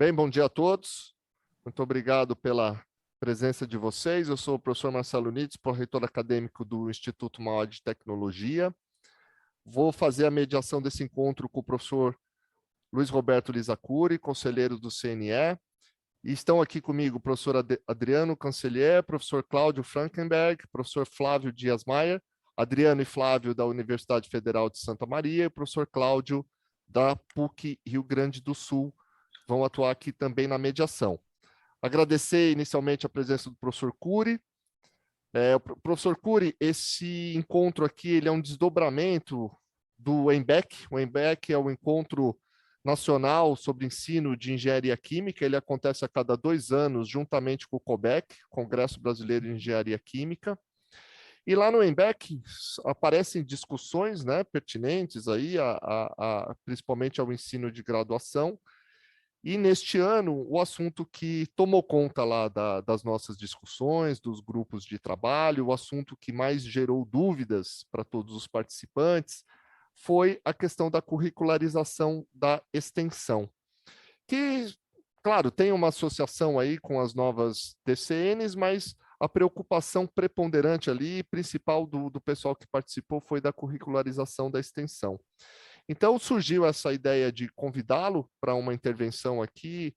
Bem, bom dia a todos. Muito obrigado pela presença de vocês. Eu sou o professor Marcelo Nides, pró-reitor acadêmico do Instituto Mauá de Tecnologia. Vou fazer a mediação desse encontro com o professor Luiz Roberto Lizacuri, conselheiro do CNE. E estão aqui comigo o professor Adriano Cancellier, professor Cláudio Frankenberg, professor Flávio Dias Maia, Adriano e Flávio da Universidade Federal de Santa Maria e o professor Cláudio da PUC Rio Grande do Sul vão atuar aqui também na mediação. Agradecer inicialmente a presença do professor Cury. Professor Cury, esse encontro aqui ele é um desdobramento do ENBEC. O ENBEC é o Encontro Nacional sobre Ensino de Engenharia Química. Ele acontece a cada 2 anos, juntamente com o COBEC, Congresso Brasileiro de Engenharia Química. E lá no ENBEC aparecem discussões, né, pertinentes aí principalmente ao ensino de graduação. E neste ano, o assunto que tomou conta lá das nossas discussões, dos grupos de trabalho, o assunto que mais gerou dúvidas para todos os participantes, foi a questão da curricularização da extensão, que, claro, tem uma associação aí com as novas TCNs, mas a preocupação preponderante ali, principal do pessoal que participou, foi da curricularização da extensão. Então, surgiu essa ideia de convidá-lo para uma intervenção aqui.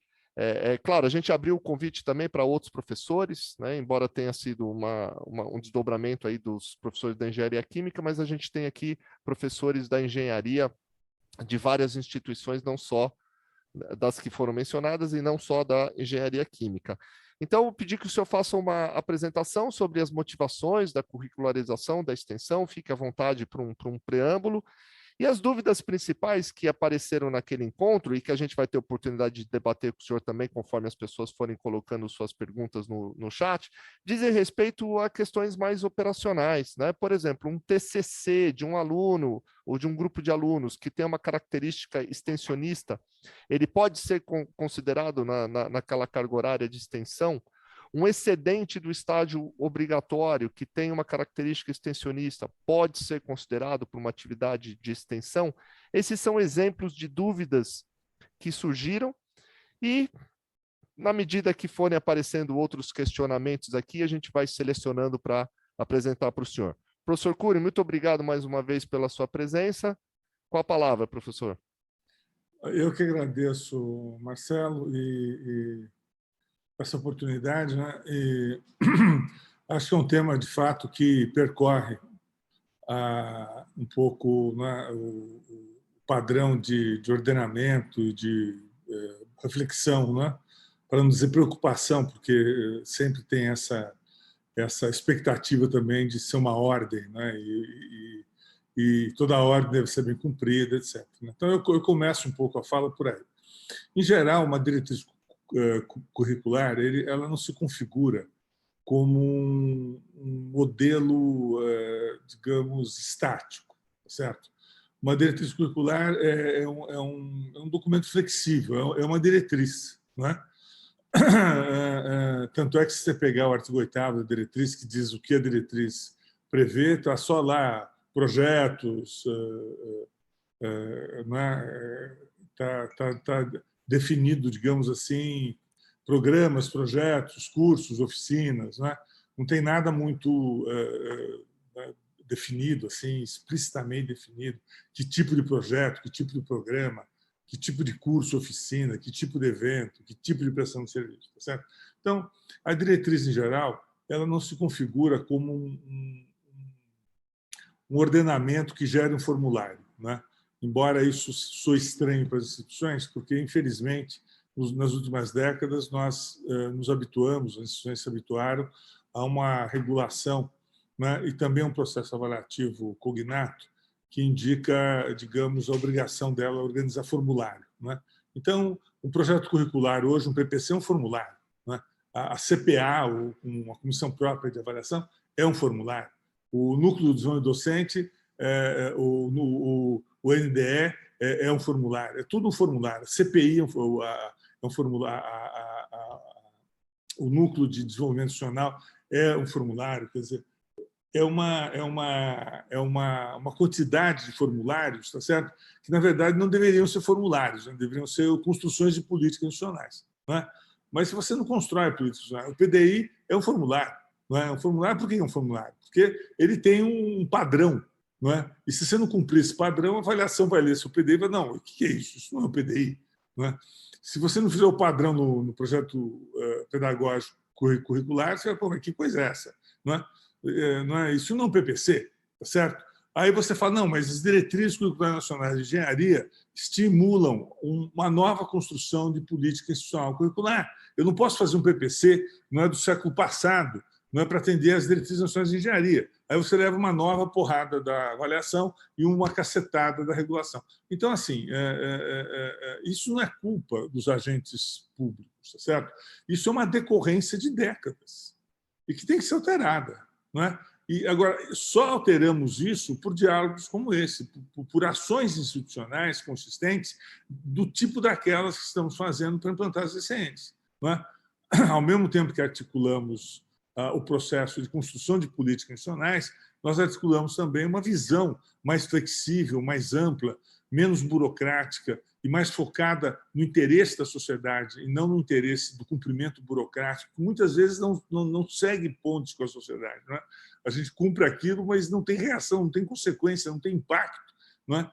Claro, a gente abriu o convite também para outros professores, né, embora tenha sido um desdobramento aí dos professores da engenharia química, mas a gente tem aqui professores da engenharia de várias instituições, não só das que foram mencionadas e não só da engenharia química. Então, eu pedi que o senhor faça uma apresentação sobre as motivações da curricularização da extensão, fique à vontade para um preâmbulo. E as dúvidas principais que apareceram naquele encontro e que a gente vai ter oportunidade de debater com o senhor também, conforme as pessoas forem colocando suas perguntas no chat, dizem respeito a questões mais operacionais, né? Por exemplo, um TCC de um aluno ou de um grupo de alunos que tem uma característica extensionista, ele pode ser considerado naquela carga horária de extensão? Um excedente do estágio obrigatório que tem uma característica extensionista pode ser considerado por uma atividade de extensão? Esses são exemplos de dúvidas que surgiram e, na medida que forem aparecendo outros questionamentos aqui, a gente vai selecionando para apresentar para o senhor. Professor Cury, muito obrigado mais uma vez pela sua presença. Com a palavra, professor. Eu que agradeço, Marcelo, e essa oportunidade, né? E acho que é um tema, de fato, que percorre um pouco, né, o padrão de ordenamento e de reflexão, né? Para não dizer preocupação, porque sempre tem essa expectativa também de ser uma ordem, né? E toda a ordem deve ser bem cumprida, etc. Então, eu começo um pouco a fala por aí. Em geral, uma diretriz curricular, ela não se configura como um modelo, digamos, estático, certo? Uma diretriz curricular é um documento flexível, é uma diretriz, não é? Tanto é que se você pegar o artigo 8º da diretriz, que diz o que a diretriz prevê, está só lá projetos, está definido, digamos assim, programas, projetos, cursos, oficinas, né? Não tem nada muito definido, assim, explicitamente definido, que tipo de projeto, que tipo de programa, que tipo de curso, oficina, que tipo de evento, que tipo de prestação de serviço, tá certo? Então, a diretriz, em geral, ela não se configura como um ordenamento que gere um formulário, né? Embora isso soe estranho para as instituições, porque, infelizmente, nas últimas décadas, nós nos habituamos, as instituições se habituaram a uma regulação, né, e também um processo avaliativo cognato que indica, digamos, a obrigação dela organizar formulário, né? Então, um projeto curricular hoje, um PPC, é um formulário, né? A CPA, uma comissão própria de avaliação, é um formulário. O núcleo de desenvolvimento docente, o NDE é um formulário, é tudo um formulário. A CPI é um formulário, o núcleo de desenvolvimento institucional é um formulário, quer dizer, uma quantidade de formulários, tá certo? Que, na verdade, não deveriam ser formulários, né? Deveriam ser construções de políticas institucionais. Né? Mas se você não constrói políticas institucionais, o PDI é um formulário. Não é um formulário. Por que é um formulário? Porque ele tem um padrão. Não é? E se você não cumprir esse padrão, a avaliação vai ler se o PDI vai, não, o que é isso? Isso não é o PDI. Não é? Se você não fizer o padrão no projeto pedagógico curricular, você vai, pô, mas que coisa é essa? Não é, isso não é um PPC, tá certo? Aí você fala, não, mas as diretrizes curriculares nacionais de engenharia estimulam uma nova construção de política institucional curricular. Eu não posso fazer um PPC, não é do século passado, não é para atender às diretrizes nacionais de engenharia. Aí você leva uma nova porrada da avaliação e uma cacetada da regulação. Então, assim, isso não é culpa dos agentes públicos, tá certo? Isso é uma decorrência de décadas e que tem que ser alterada. Não é? E agora, só alteramos isso por diálogos como esse, por ações institucionais consistentes do tipo daquelas que estamos fazendo para implantar as ECNs. Não é? Ao mesmo tempo que articulamos o processo de construção de políticas institucionais, nós articulamos também uma visão mais flexível, mais ampla, menos burocrática e mais focada no interesse da sociedade e não no interesse do cumprimento burocrático, que muitas vezes não segue pontes com a sociedade. Não é? A gente cumpre aquilo, mas não tem reação, não tem consequência, não tem impacto, não é?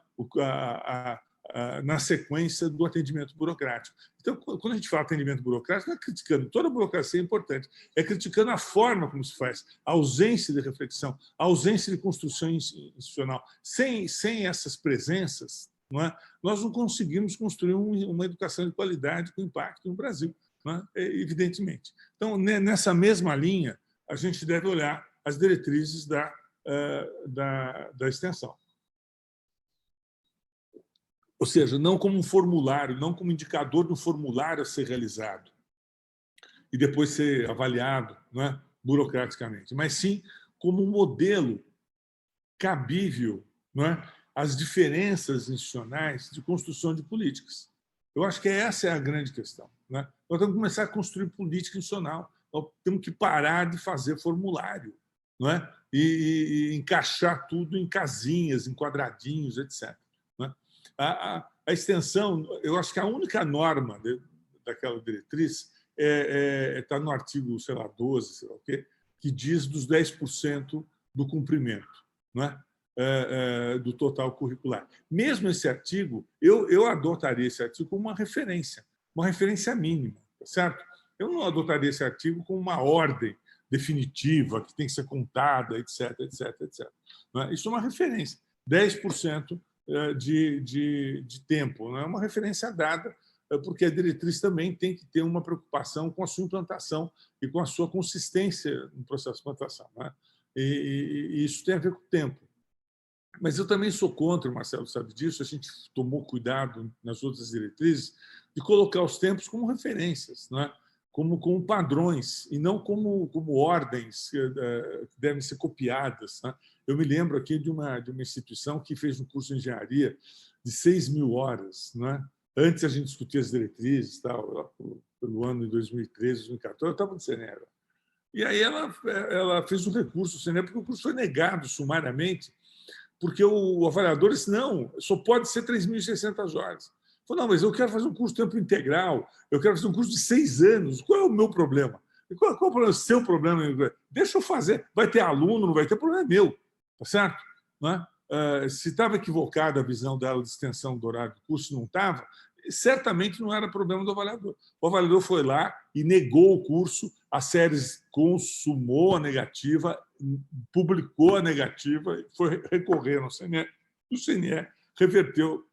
Na sequência do atendimento burocrático. Então, quando a gente fala atendimento burocrático, não é criticando, toda a burocracia é importante, é criticando a forma como se faz, a ausência de reflexão, a ausência de construção institucional. Sem essas presenças, nós não conseguimos construir uma educação de qualidade com impacto no Brasil, evidentemente. Então, nessa mesma linha, a gente deve olhar as diretrizes da extensão. Ou seja, não como um formulário, não como indicador de um formulário a ser realizado e depois ser avaliado, burocraticamente, mas sim como um modelo cabível, às diferenças institucionais de construção de políticas. Eu acho que essa é a grande questão. Nós temos que começar a construir política institucional. Nós temos que parar de fazer formulário, e encaixar tudo em casinhas, em quadradinhos, etc. A extensão, eu acho que a única norma daquela diretriz está no artigo, sei lá, 12, sei lá o quê, que diz dos 10% do cumprimento, do total curricular. Mesmo esse artigo, eu adotaria esse artigo como uma referência mínima, tá certo? Eu não adotaria esse artigo como uma ordem definitiva, que tem que ser contada, etc, etc, etc. Isso é uma referência. 10% de tempo. É uma referência dada, porque a diretriz também tem que ter uma preocupação com a sua implantação e com a sua consistência no processo de implantação. E isso tem a ver com o tempo. Mas eu também sou contra, o Marcelo sabe disso, a gente tomou cuidado nas outras diretrizes de colocar os tempos como referências, como padrões, e não como ordens que devem ser copiadas. Eu me lembro aqui de uma instituição que fez um curso de engenharia de 6.000 horas. Antes a gente discutia as diretrizes, pelo ano de 2013, 2014, eu estava no CNER. E aí ela fez um recurso no CNER, porque o curso foi negado sumariamente, porque o avaliador disse, não, só pode ser 3.600 horas. Falei, não, mas eu quero fazer um curso de tempo integral, eu quero fazer um curso de 6 anos. Qual é o meu problema? Qual é o problema? O seu problema? Deixa eu fazer. Vai ter aluno, não vai ter problema, é meu. Tá certo? Se estava equivocada a visão dela de extensão do horário do curso, não estava, certamente não era problema do avaliador. O avaliador foi lá e negou o curso, a SERES consumou a negativa, publicou a negativa, foi recorrer no CNE. O CNE reverteu,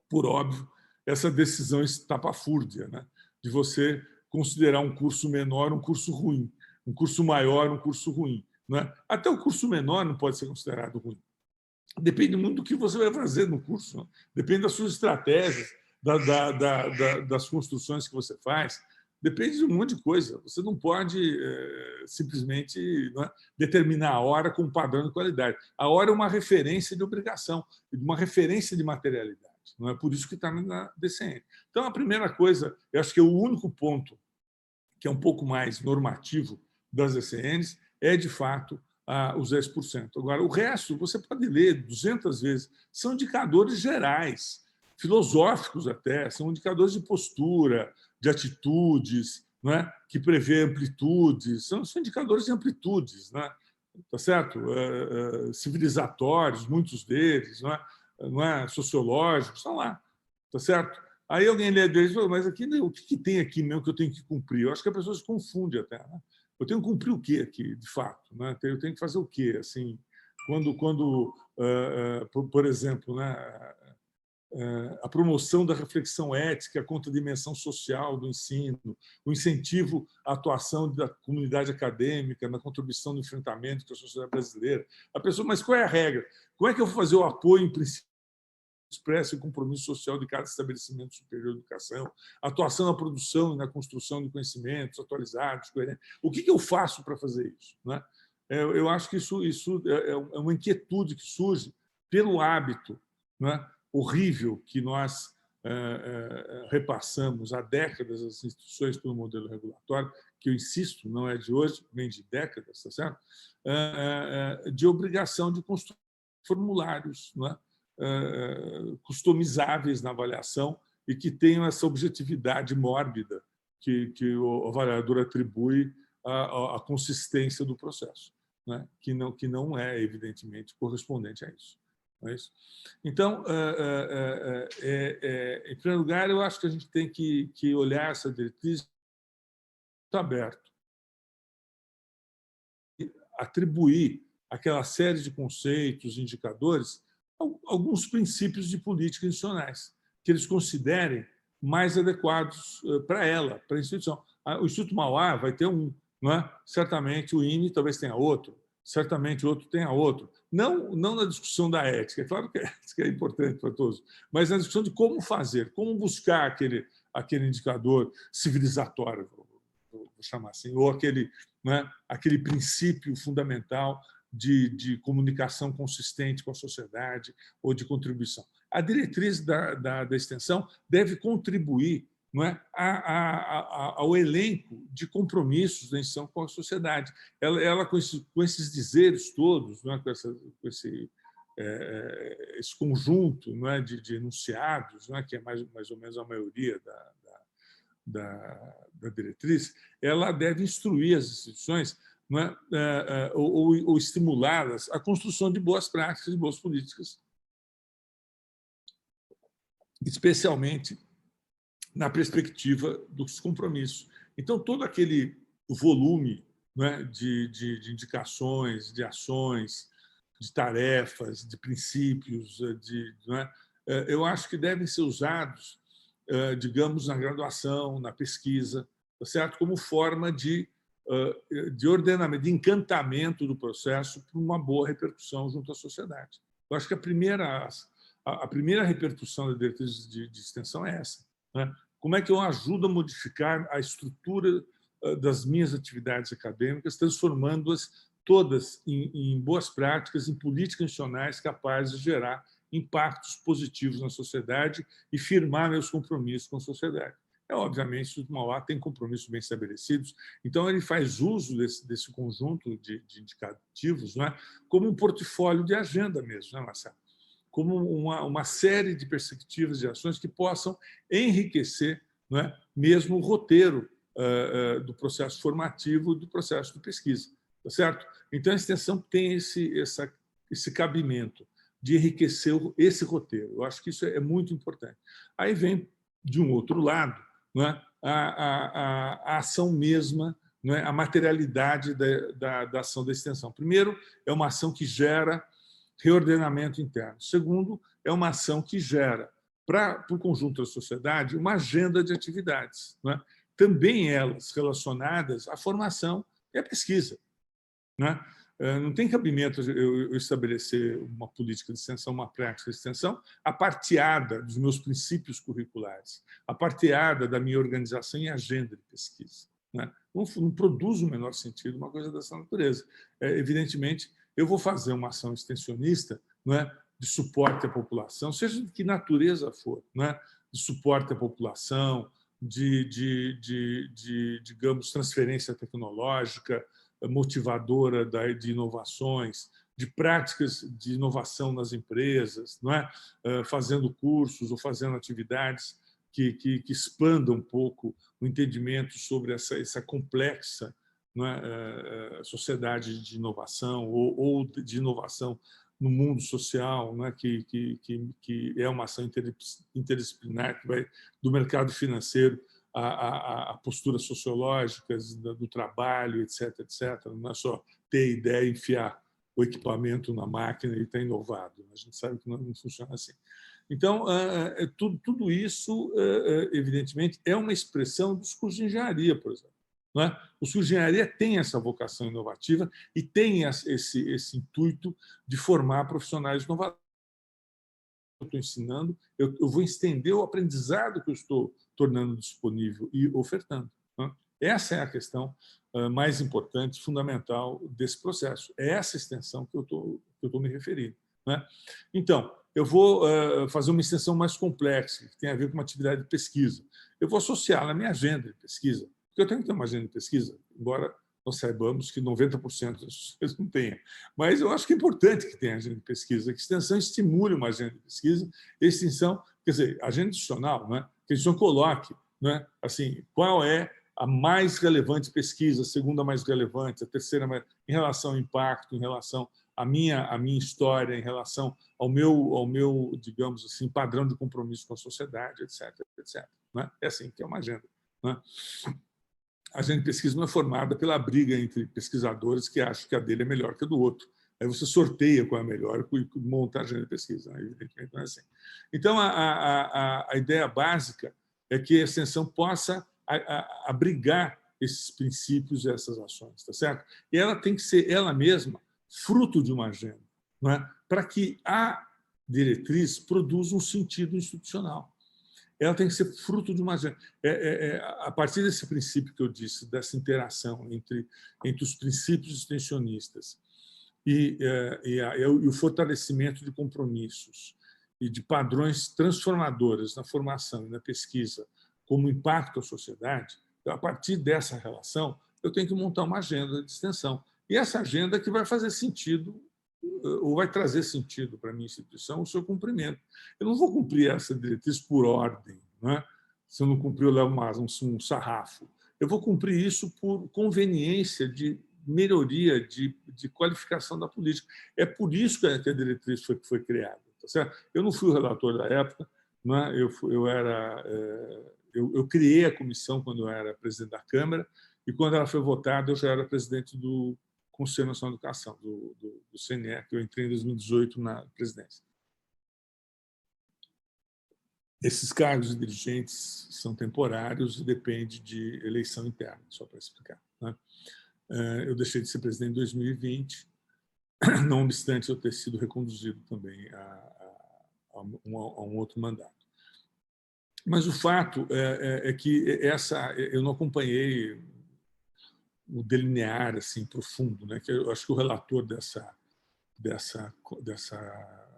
por óbvio, essa decisão estapafúrdia, de você considerar um curso menor um curso ruim, um curso maior um curso ruim. Até o curso menor não pode ser considerado ruim. Depende muito do que você vai fazer no curso, depende das suas estratégias, das construções que você faz, depende de um monte de coisa. Você não pode simplesmente determinar a hora com um padrão de qualidade. A hora é uma referência de obrigação, uma referência de materialidade. Não é por isso que está na DCN. Então, a primeira coisa, eu acho que é o único ponto que é um pouco mais normativo das DCNs é, de fato, os 10%. Agora, o resto, você pode ler 200 vezes, são indicadores gerais, filosóficos até, são indicadores de postura, de atitudes, não é? Que prevê amplitudes, são indicadores de amplitudes, não é? Tá certo? Civilizatórios, muitos deles, não é? Sociológicos, estão lá, tá certo? Aí alguém lê deles, mas aqui, o que tem aqui mesmo que eu tenho que cumprir? Eu acho que a pessoa se confunde até, né? Eu tenho que cumprir o quê aqui, de fato? Né? Eu tenho que fazer o quê? Assim, por exemplo, né, a promoção da reflexão ética contra a dimensão social do ensino, o incentivo à atuação da comunidade acadêmica na contribuição no enfrentamento com a sociedade brasileira. A pessoa, mas qual é a regra? Como é que eu vou fazer o apoio em princípio expressa o compromisso social de cada estabelecimento superior de educação, atuação na produção e na construção de conhecimentos atualizados, coerentes. O que eu faço para fazer isso? Né? Eu acho que isso é uma inquietude que surge pelo hábito, né, horrível que nós repassamos há décadas as instituições pelo modelo regulatório, que eu insisto, não é de hoje, vem de décadas, tá certo? De obrigação de construir formulários, né, customizáveis na avaliação e que tenham essa objetividade mórbida que o avaliador atribui à consistência do processo, né? que não é, evidentemente, correspondente a isso. Não é isso? Então, em primeiro lugar, eu acho que a gente tem que olhar essa diretriz aberto, atribuir aquela série de conceitos, indicadores, alguns princípios de política institucionais, que eles considerem mais adequados para ela, para a instituição. O Instituto Mauá vai ter um, não é? Certamente o INE talvez tenha outro, certamente outro tenha outro. Não na discussão da ética, é claro que a ética é importante para todos, mas na discussão de como fazer, como buscar aquele indicador civilizatório, vou chamar assim, ou aquele princípio fundamental de comunicação consistente com a sociedade ou de contribuição. A diretriz da extensão deve contribuir, não é, ao elenco de compromissos da extensão com a sociedade. Ela com esses dizeres todos, não é, com esse conjunto, não é, de enunciados, não é, que é mais ou menos a maioria da diretriz, ela deve instruir as instituições, não é, ou estimulá-las à construção de boas práticas, de boas políticas, especialmente na perspectiva dos compromissos. Então, todo aquele volume, não é, de indicações, de ações, de tarefas, de princípios, não é, eu acho que devem ser usados, digamos, na graduação, na pesquisa, tá certo? Como forma de ordenamento, de encantamento do processo para uma boa repercussão junto à sociedade. Eu acho que a primeira repercussão da diretriz de extensão é essa, né? Como é que eu ajudo a modificar a estrutura das minhas atividades acadêmicas, transformando-as todas em boas práticas, em políticas institucionais capazes de gerar impactos positivos na sociedade e firmar meus compromissos com a sociedade. Obviamente, o Instituto Mauá tem compromissos bem estabelecidos, então ele faz uso desse conjunto de indicativos, não é, como um portfólio de agenda mesmo, não é, Marcelo? Como uma série de perspectivas de ações que possam enriquecer, não é, mesmo o roteiro do processo formativo, do processo de pesquisa. Tá certo? Então, a extensão tem esse cabimento de enriquecer esse roteiro. Eu acho que isso é muito importante. Aí vem, de um outro lado, não é, a ação mesma, não é, a materialidade da ação da extensão. Primeiro, é uma ação que gera reordenamento interno. Segundo, é uma ação que gera, para o conjunto da sociedade, uma agenda de atividades, não é? Também elas relacionadas à formação e à pesquisa. Né? Não tem cabimento eu estabelecer uma política de extensão, uma prática de extensão, aparteada dos meus princípios curriculares, aparteada da minha organização e agenda de pesquisa. Né? Não produz o menor sentido uma coisa dessa natureza. Evidentemente, eu vou fazer uma ação extensionista, não é, de suporte à população, seja de que natureza for, não é, de suporte à população, digamos, transferência tecnológica, motivadora de inovações, de práticas de inovação nas empresas, não é? Fazendo cursos ou fazendo atividades que expandam um pouco o entendimento sobre essa complexa, não é? Sociedade de inovação ou de inovação no mundo social, não é? Que é uma ação interdisciplinar que vai do mercado financeiro a posturas sociológicas do trabalho, etc., etc. Não é só ter ideia e enfiar o equipamento na máquina e estar inovado. A gente sabe que não funciona assim. Então, tudo isso, evidentemente, é uma expressão dos cursos de engenharia, por exemplo. Não é? Os cursos de engenharia têm essa vocação inovativa e têm esse intuito de formar profissionais inovadores. Eu estou ensinando, eu vou estender o aprendizado que eu estou tornando disponível e ofertando. Né? Essa é a questão mais importante, fundamental desse processo. É essa extensão que eu estou me referindo. Né? Então, eu vou fazer uma extensão mais complexa, que tem a ver com uma atividade de pesquisa. Eu vou associá-la à minha agenda de pesquisa, porque eu tenho que ter uma agenda de pesquisa, embora nós saibamos que 90% das pessoas não tenham. Mas eu acho que é importante que tenha agenda de pesquisa, que a extensão estimule uma agenda de pesquisa, extensão, quer dizer, agenda institucional, né? Que a extensão coloque, né? Assim, qual é a mais relevante pesquisa, a segunda mais relevante, a terceira mais, em relação ao impacto, em relação à minha história, em relação ao meu, digamos assim, padrão de compromisso com a sociedade, etc., etc. Né? É assim que é uma agenda. Né? A agenda de pesquisa não é formada pela briga entre pesquisadores que acham que a dele é melhor que a do outro. Aí você sorteia qual é a melhor e monta a agenda de pesquisa. Né? Evidentemente não é assim. Então, a ideia básica é que a extensão possa abrigar esses princípios e essas ações, tá certo? E ela tem que ser ela mesma fruto de uma agenda, não é? Para que a diretriz produza um sentido institucional. Ela tem que ser fruto de uma agenda. A partir desse princípio que eu disse, dessa interação entre os princípios extensionistas e o fortalecimento de compromissos e de padrões transformadores na formação e na pesquisa como impacto à sociedade, a partir dessa relação, eu tenho que montar uma agenda de extensão. E essa agenda que vai fazer sentido ou vai trazer sentido para a minha instituição o seu cumprimento. Eu não vou cumprir essa diretriz por ordem. Né? Se eu não cumprir, eu levo um sarrafo. Eu vou cumprir isso por conveniência de melhoria, de qualificação da política. É por isso que a diretriz foi criada. Tá certo? Eu não fui o relator da época, né? Eu criei a comissão quando eu era presidente da Câmara e, quando ela foi votada, eu já era presidente do Conselho Nacional de Educação, do CNE, que eu entrei em 2018 na presidência. Esses cargos de dirigentes são temporários e dependem de eleição interna, só para explicar. Né? Eu deixei de ser presidente em 2020, não obstante eu ter sido reconduzido também a um outro mandato. Mas o fato é que eu não acompanhei o delinear assim profundo, né? Que eu acho que o relator dessa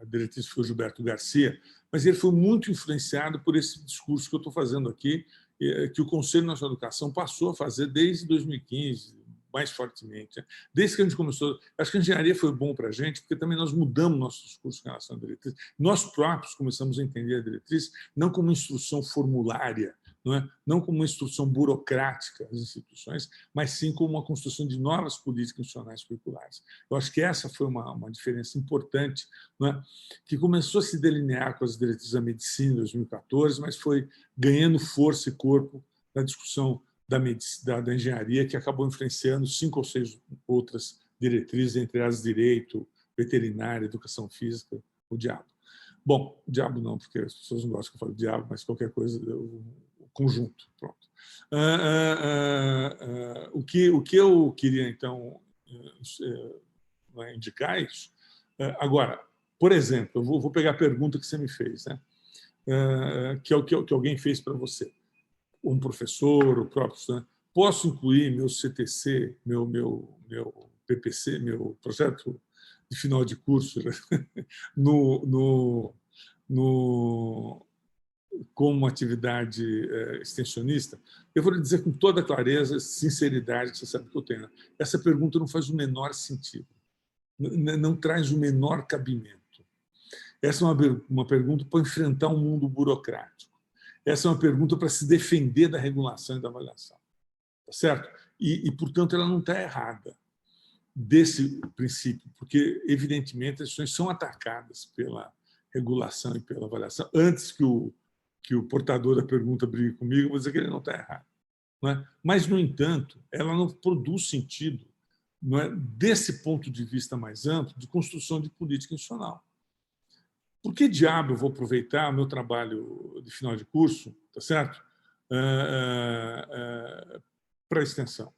diretriz foi o Gilberto Garcia, mas ele foi muito influenciado por esse discurso que eu estou fazendo aqui, que o Conselho Nacional de Educação passou a fazer desde 2015, mais fortemente. Desde que a gente começou, acho que a engenharia foi bom para a gente, porque também nós mudamos nosso discurso em relação à diretriz. Nós próprios começamos a entender a diretriz não como instrução formulária, não como uma instrução burocrática das instituições, mas sim como uma construção de novas políticas institucionais curriculares. Eu acho que essa foi uma diferença importante, que começou a se delinear com as diretrizes da medicina em 2014, mas foi ganhando força e corpo na discussão da engenharia, que acabou influenciando 5 ou 6 outras diretrizes, entre as direito, veterinária, educação física, o diabo. Bom, o diabo não, porque as pessoas não gostam que eu fale diabo, mas qualquer coisa, o conjunto. Pronto. O que eu queria, então, indicar é isso. Agora, por exemplo, eu vou pegar a pergunta que você me fez, né? Que é o que alguém fez para você. Um professor, o próprio estudante. Posso incluir meu CTC, meu PPC, meu projeto de final de curso, no como uma atividade extensionista, eu vou lhe dizer com toda clareza, sinceridade, que você sabe que eu tenho. Essa pergunta não faz o menor sentido, não traz o menor cabimento. Essa é uma pergunta para enfrentar um mundo burocrático. Essa é uma pergunta para se defender da regulação e da avaliação. Tá certo? Portanto, ela não está errada desse princípio, porque, evidentemente, as instituições são atacadas pela regulação e pela avaliação. Antes que o portador da pergunta brigue comigo, eu vou dizer que ele não está errado. Não é? Mas, no entanto, ela não produz sentido, não é, desse ponto de vista mais amplo, de construção de política institucional. Por que diabo eu vou aproveitar o meu trabalho de final de curso, tá certo? Para a extensão?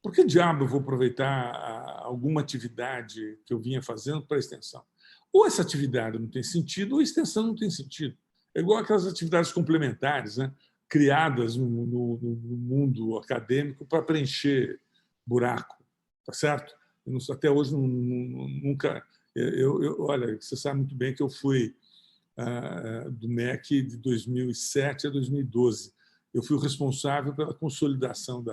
Por que diabo eu vou aproveitar alguma atividade que eu vinha fazendo para a extensão? Ou essa atividade não tem sentido, ou a extensão não tem sentido. É igual aquelas atividades complementares, né, criadas no mundo acadêmico para preencher buraco, tá certo? Até hoje nunca... olha, você sabe muito bem que eu fui do MEC de 2007 a 2012. Eu fui o responsável pela consolidação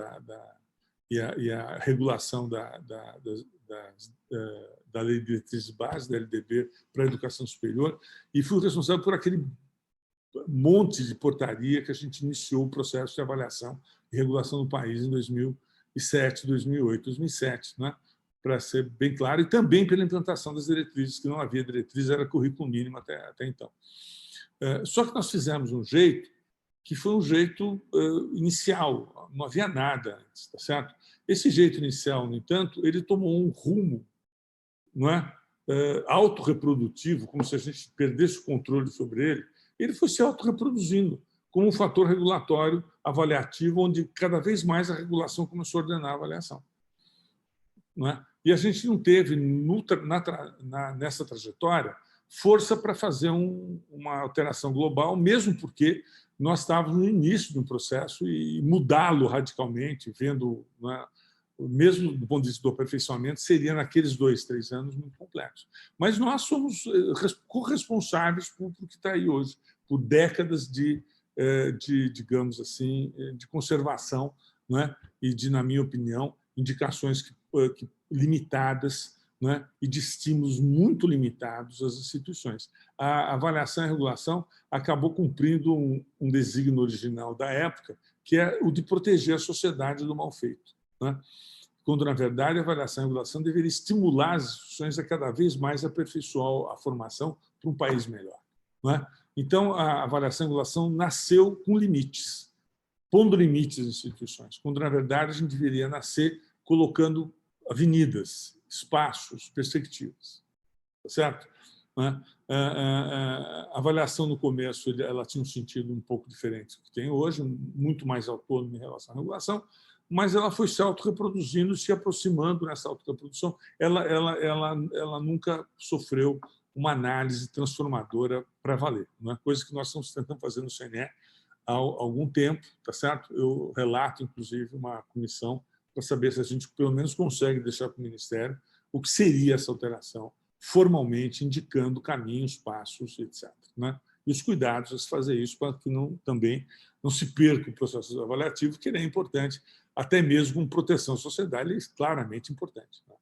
e a regulação da Lei de Diretrizes Básicas, da LDB, para a educação superior, e fui responsável por aquele monte de portaria que a gente iniciou o processo de avaliação e regulação do país em 2007, 2008, 2007, né? Para ser bem claro, e também pela implantação das diretrizes, que não havia diretriz, era currículo mínimo até então. Só que nós fizemos um jeito que foi um jeito inicial, não havia nada antes, tá certo? Esse jeito inicial, no entanto, ele tomou um rumo, não é, autorreprodutivo, como se a gente perdesse o controle sobre ele. Ele foi se autorreproduzindo como um fator regulatório avaliativo, onde cada vez mais a regulação começou a ordenar a avaliação. Não é? E a gente não teve, nessa trajetória, força para fazer uma alteração global, mesmo porque nós estávamos no início de um processo e mudá-lo radicalmente, vendo, né, mesmo do ponto de vista do aperfeiçoamento, seria naqueles 2, 3 anos muito complexo. Mas nós somos corresponsáveis por o que está aí hoje, por décadas de digamos assim, de conservação, né, e de, na minha opinião, indicações limitadas, né, e de estímulos muito limitados às instituições. A avaliação e a regulação acabou cumprindo um desígnio original da época, que é o de proteger a sociedade do mal feito, né? Quando, na verdade, a avaliação e a regulação deveria estimular as instituições a cada vez mais aperfeiçoar a formação para um país melhor, né? Então, a avaliação e a regulação nasceu com limites, pondo limites às instituições, quando, na verdade, a gente deveria nascer colocando avenidas, espaços, perspectivas. Tá certo? A avaliação no começo ela tinha um sentido um pouco diferente do que tem hoje, muito mais autônomo em relação à regulação, mas ela foi se autorreproduzindo, se aproximando nessa autorreprodução. Ela nunca sofreu uma análise transformadora para valer. Não é coisa que nós estamos tentando fazer no CNE há algum tempo, tá certo? Eu relato, inclusive, uma comissão para saber se a gente, pelo menos, consegue deixar para o Ministério o que seria essa alteração, formalmente indicando caminhos, passos, etc. Né? E os cuidados a se fazer isso para que também não se perca o processo avaliativo, que ele é importante, até mesmo com proteção à sociedade, ele é claramente importante. Né?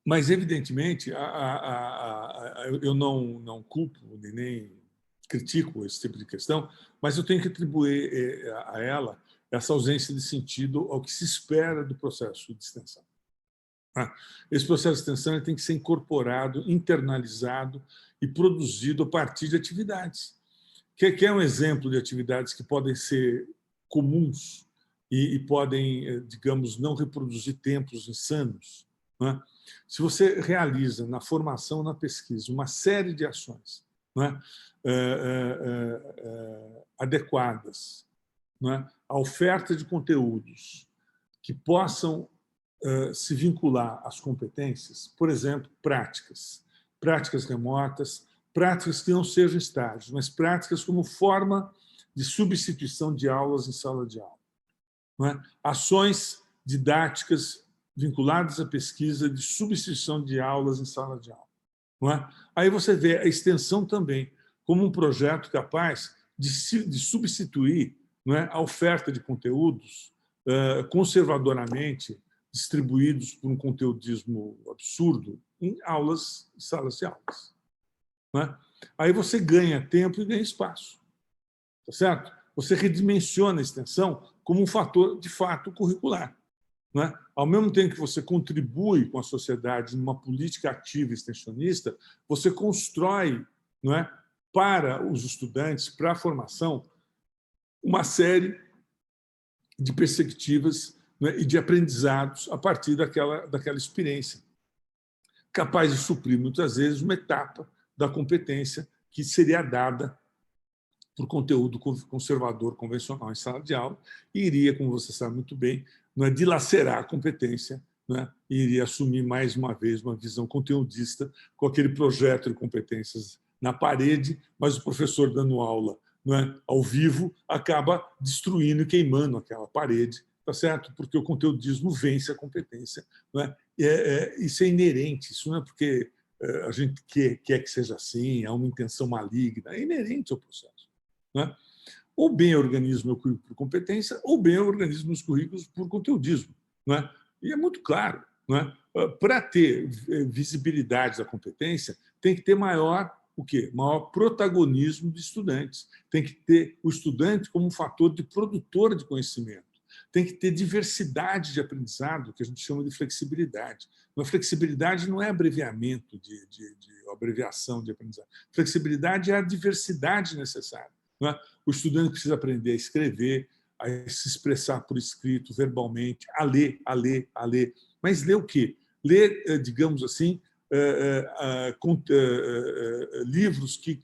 Mas, evidentemente, eu não culpo nem critico esse tipo de questão, mas eu tenho que atribuir a ela essa ausência de sentido ao que se espera do processo de extensão. Esse processo de extensão tem que ser incorporado, internalizado e produzido a partir de atividades. Quer um exemplo de atividades que podem ser comuns e podem, digamos, não reproduzir tempos insanos? Né? Se você realiza na formação, na pesquisa, uma série de ações, né, adequadas, né, a oferta de conteúdos que possam se vincular às competências, por exemplo, práticas remotas, práticas que não sejam estágios, mas práticas como forma de substituição de aulas em sala de aula. Não é? Ações didáticas vinculadas à pesquisa de substituição de aulas em sala de aula. não é? Aí você vê a extensão também como um projeto capaz de substituir, não é, a oferta de conteúdos conservadoramente distribuídos por um conteudismo absurdo em aulas, salas de aulas. Não é? Aí você ganha tempo e ganha espaço. Tá certo? Você redimensiona a extensão como um fator, de fato, curricular. Não é? Ao mesmo tempo que você contribui com a sociedade numa política ativa extensionista, você constrói, não é, para os estudantes, para a formação, uma série de perspectivas, não é, e de aprendizados a partir daquela experiência, capaz de suprir, muitas vezes, uma etapa da competência que seria dada por conteúdo conservador convencional em sala de aula e iria, como você sabe muito bem, não é, dilacerar a competência, não é, e iria assumir mais uma vez uma visão conteudista com aquele projeto de competências na parede, mas o professor dando aula, não é, ao vivo acaba destruindo e queimando aquela parede, tá certo? Porque o conteudismo vence a competência, não é? Isso é inerente, isso não é porque a gente quer que seja assim, há uma intenção maligna, é inerente ao processo. Né? Ou bem organismo é o currículo por competência, ou bem organismo os currículos por conteudismo. Né? E é muito claro. Né? Para ter visibilidade da competência, tem que ter maior o quê? Maior protagonismo de estudantes. Tem que ter o estudante como um fator de produtor de conhecimento. Tem que ter diversidade de aprendizado, que a gente chama de flexibilidade. A flexibilidade não é abreviamento de abreviação de aprendizado. Flexibilidade é a diversidade necessária. Não é? O estudante precisa aprender a escrever, a se expressar por escrito, verbalmente, a ler. Mas ler o quê? Ler, digamos assim, livros que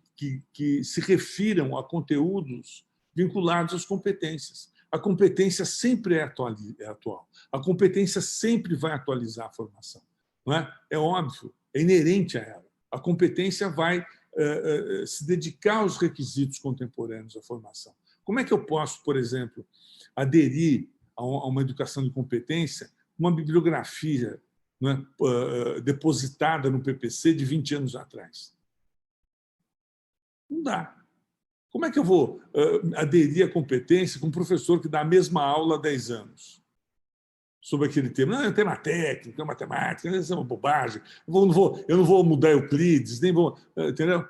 se refiram a conteúdos vinculados às competências. A competência sempre é atual. A competência sempre vai atualizar a formação. Não é? É óbvio, é inerente a ela. A competência vai se dedicar aos requisitos contemporâneos da formação. Como é que eu posso, por exemplo, aderir a uma educação de competência, uma bibliografia, não é, depositada no PPC de 20 anos atrás? Não dá. Como é que eu vou aderir à competência com um professor que dá a mesma aula há 10 anos? Sobre aquele tema. Não, é um tema técnico, é matemática, isso é uma bobagem. Eu não vou mudar Euclides, nem vou... Entendeu?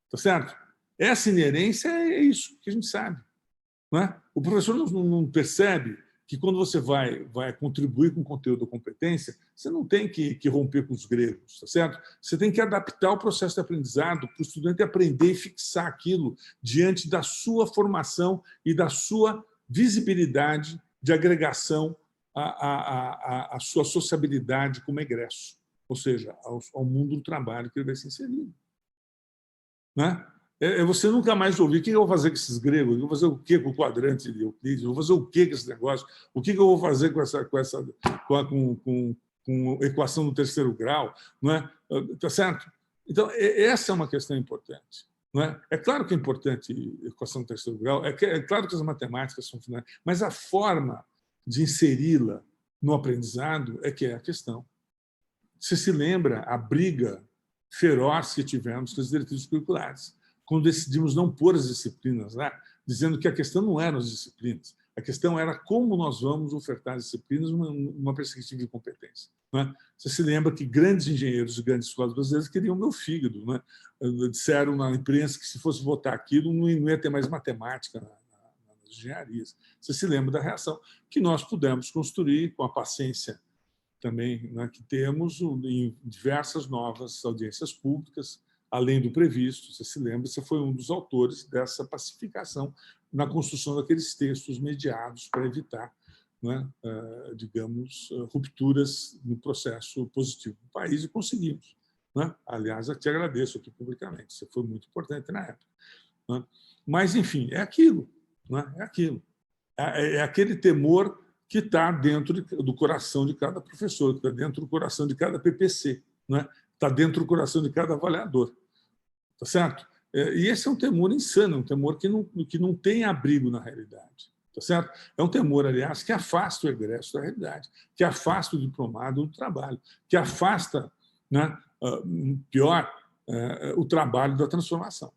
Tá certo? Essa inerência é isso que a gente sabe. Não é? O professor não percebe que quando você vai contribuir com o conteúdo da competência, você não tem que romper com os gregos, tá certo? Você tem que adaptar o processo de aprendizado para o estudante aprender e fixar aquilo diante da sua formação e da sua visibilidade de agregação à sua sociabilidade como egresso, ou seja, ao mundo do trabalho que ele vai se inserir. Né? Você nunca mais ouvir o que eu vou fazer com esses gregos, eu vou fazer o que com o quadrante de Euclides, eu vou fazer o que com esse negócio, o que eu vou fazer com a equação do terceiro grau, não é? Tá certo? Então, essa é uma questão importante. Não é? É claro que é importante a equação do terceiro grau, é claro que as matemáticas são fundamentais, mas a forma de inseri-la no aprendizado é que é a questão. Você se lembra a briga feroz que tivemos com as diretrizes curriculares, quando decidimos não pôr as disciplinas lá, dizendo que a questão não eram as disciplinas, a questão era como nós vamos ofertar as disciplinas numa perspectiva de competência. Não é? Você se lembra que grandes engenheiros de grandes escolas brasileiras queriam meu fígado. Não é? Disseram na imprensa que se fosse votar aquilo, não ia ter mais matemática nas engenharias. Você se lembra da reação que nós pudemos construir com a paciência também, né, que temos em diversas novas audiências públicas, além do previsto. Você se lembra, você foi um dos autores dessa pacificação na construção daqueles textos mediados para evitar, né, digamos, rupturas no processo positivo do país, e conseguimos. Né? Aliás, eu te agradeço aqui publicamente, você foi muito importante na época. Né? Mas, enfim, é aquilo. Né? É aquilo. É aquele temor que está dentro do coração de cada professor, que está dentro do coração de cada PPC, né? Está dentro do coração de cada avaliador. Tá certo? E esse é um temor insano, um temor que não tem abrigo na realidade. Tá certo? É um temor, aliás, que afasta o egresso da realidade, que afasta o diplomado do trabalho, que afasta, né, pior, o trabalho da transformação.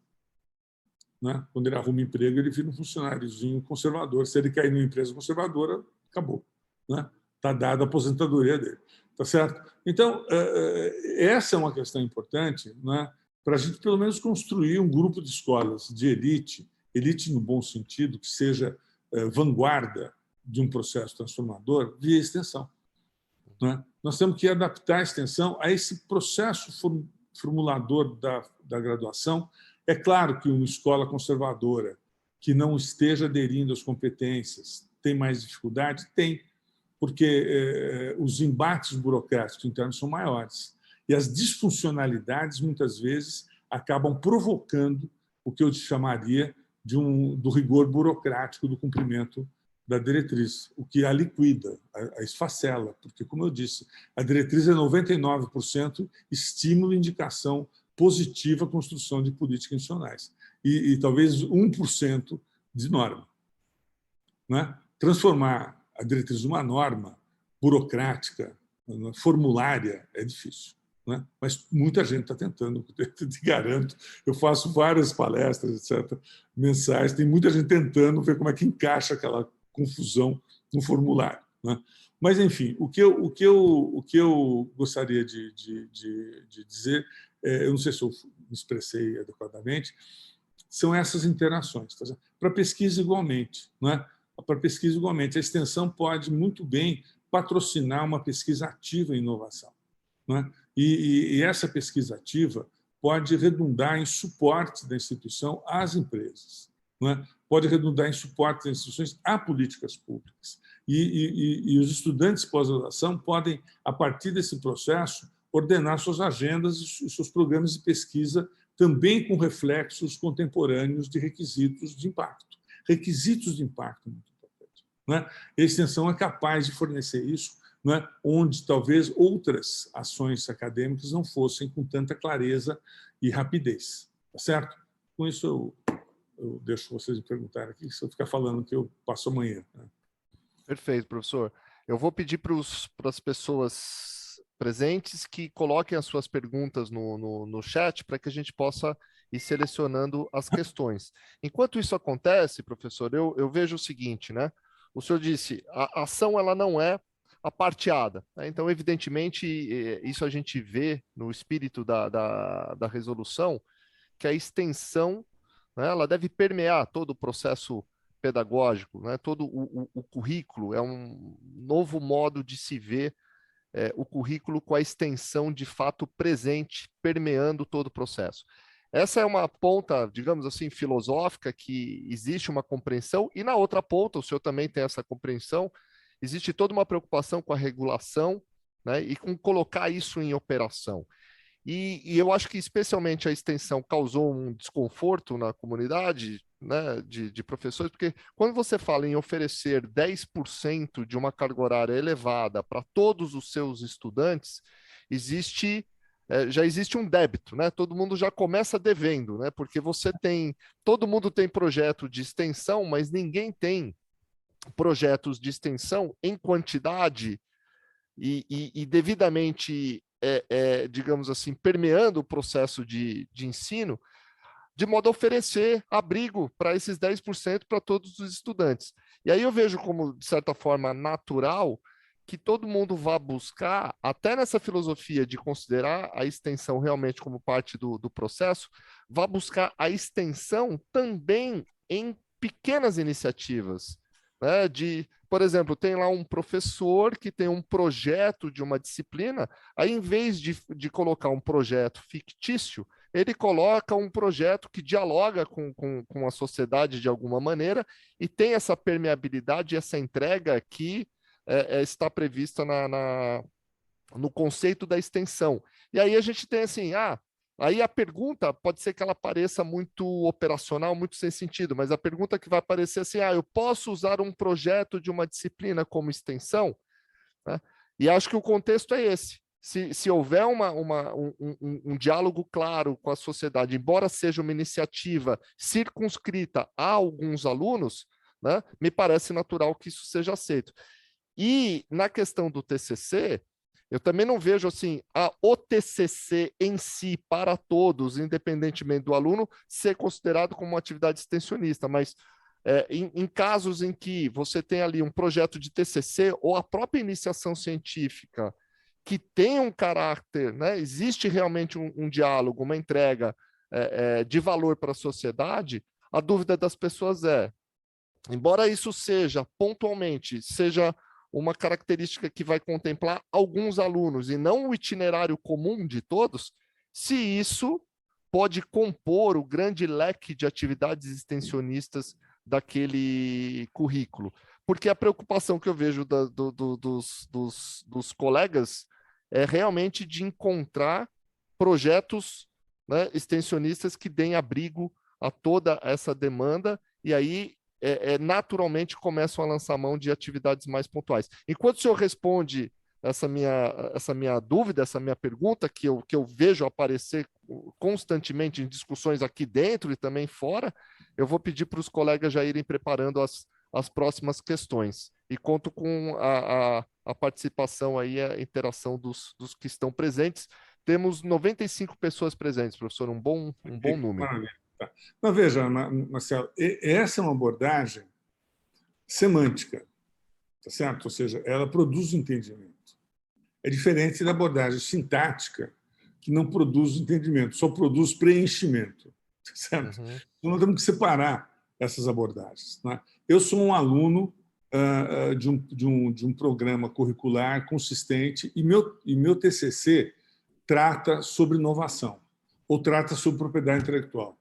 Né? Quando ele arruma emprego, ele vira um funcionáriozinho conservador. Se ele cair numa empresa conservadora, acabou. Né? Está dada a aposentadoria dele. Tá certo? Então, essa é uma questão importante, né? Para a gente, pelo menos, construir um grupo de escolas de elite, elite no bom sentido, que seja vanguarda de um processo transformador via extensão. Né? Nós temos que adaptar a extensão a esse processo formulador da graduação. É claro que uma escola conservadora que não esteja aderindo às competências tem mais dificuldade? Tem, porque os embates burocráticos internos são maiores. E as disfuncionalidades, muitas vezes, acabam provocando o que eu chamaria do rigor burocrático do cumprimento da diretriz, o que a liquida, a esfacela, porque, como eu disse, a diretriz é 99% estímulo e indicação positiva à construção de políticas institucionais e talvez 1% de norma. Né? Transformar a diretriz numa norma burocrática, formulária, é difícil. Né? Mas muita gente está tentando, te garanto. Eu faço várias palestras, etc., mensais, tem muita gente tentando ver como é que encaixa aquela confusão no formulário. Né? Mas, enfim, o que eu gostaria de dizer, eu não sei se eu me expressei adequadamente, são essas interações. Tá? Para pesquisa, igualmente. Né? Para pesquisa, igualmente. A extensão pode muito bem patrocinar uma pesquisa ativa em inovação. Né? E essa pesquisa ativa pode redundar em suporte da instituição às empresas. Né? Pode redundar em suporte das instituições a políticas públicas. E os estudantes pós-graduação podem, a partir desse processo, ordenar suas agendas e seus programas de pesquisa também com reflexos contemporâneos de requisitos de impacto. Requisitos de impacto muito importante. Né? A extensão é capaz de fornecer isso, né? Onde talvez outras ações acadêmicas não fossem com tanta clareza e rapidez. Tá certo? Com isso, eu deixo vocês me perguntarem aqui, se eu ficar falando que eu passo amanhã. Né? Perfeito, professor. Eu vou pedir para as pessoas presentes que coloquem as suas perguntas no chat para que a gente possa ir selecionando as questões. Enquanto isso acontece, professor, eu vejo o seguinte, né? O senhor disse, a ação ela não é a parteada. Né? Então, evidentemente, isso a gente vê no espírito da resolução, que a extensão, né, ela deve permear todo o processo pedagógico, né? Todo o currículo é um novo modo de se ver o currículo com a extensão de fato presente, permeando todo o processo. Essa é uma ponta, digamos assim, filosófica, que existe uma compreensão, e na outra ponta, o senhor também tem essa compreensão, existe toda uma preocupação com a regulação, né, e com colocar isso em operação. E eu acho que especialmente a extensão causou um desconforto na comunidade, né, de professores, porque quando você fala em oferecer 10% de uma carga horária elevada para todos os seus estudantes, já existe um débito, né? Todo mundo já começa devendo, né? Porque todo mundo tem projeto de extensão, mas ninguém tem projetos de extensão em quantidade e devidamente, digamos assim, permeando o processo de ensino, de modo a oferecer abrigo para esses 10% para todos os estudantes. E aí eu vejo como, de certa forma, natural que todo mundo vá buscar, até nessa filosofia de considerar a extensão realmente como parte do processo, vá buscar a extensão também em pequenas iniciativas, né? Por exemplo, tem lá um professor que tem um projeto de uma disciplina, aí em vez de colocar um projeto fictício, ele coloca um projeto que dialoga com a sociedade de alguma maneira e tem essa permeabilidade, essa entrega que está prevista no conceito da extensão. E aí a gente tem assim, aí a pergunta pode ser que ela pareça muito operacional, muito sem sentido, mas a pergunta que vai aparecer assim, eu posso usar um projeto de uma disciplina como extensão? Né? E acho que o contexto é esse. Se houver um diálogo claro com a sociedade, embora seja uma iniciativa circunscrita a alguns alunos, né, me parece natural que isso seja aceito. E na questão do TCC, Eu também não vejo assim o TCC em si, para todos, independentemente do aluno, ser considerado como uma atividade extensionista, mas em casos em que você tem ali um projeto de TCC ou a própria iniciação científica que tem um caráter, né, existe realmente um diálogo, uma entrega de valor para a sociedade, a dúvida das pessoas embora isso seja pontualmente, seja uma característica que vai contemplar alguns alunos e não o itinerário comum de todos, se isso pode compor o grande leque de atividades extensionistas daquele currículo. Porque a preocupação que eu vejo dos colegas é realmente de encontrar projetos, né, extensionistas que deem abrigo a toda essa demanda, e aí naturalmente começam a lançar mão de atividades mais pontuais. Enquanto o senhor responde essa minha dúvida, essa minha pergunta, que eu vejo aparecer constantemente em discussões aqui dentro e também fora, eu vou pedir para os colegas já irem preparando as próximas questões. E conto com a participação aí, a interação dos que estão presentes. Temos 95 pessoas presentes, professor, um bom número. Maravilha. Tá. Não, veja, Marcelo, essa é uma abordagem semântica, tá certo? Ou seja, ela produz entendimento. É diferente da abordagem sintática, que não produz entendimento, só produz preenchimento, tá certo? Uhum. Então, nós temos que separar essas abordagens. Né? Eu sou um aluno de um programa curricular consistente e meu TCC trata sobre inovação ou trata sobre propriedade intelectual.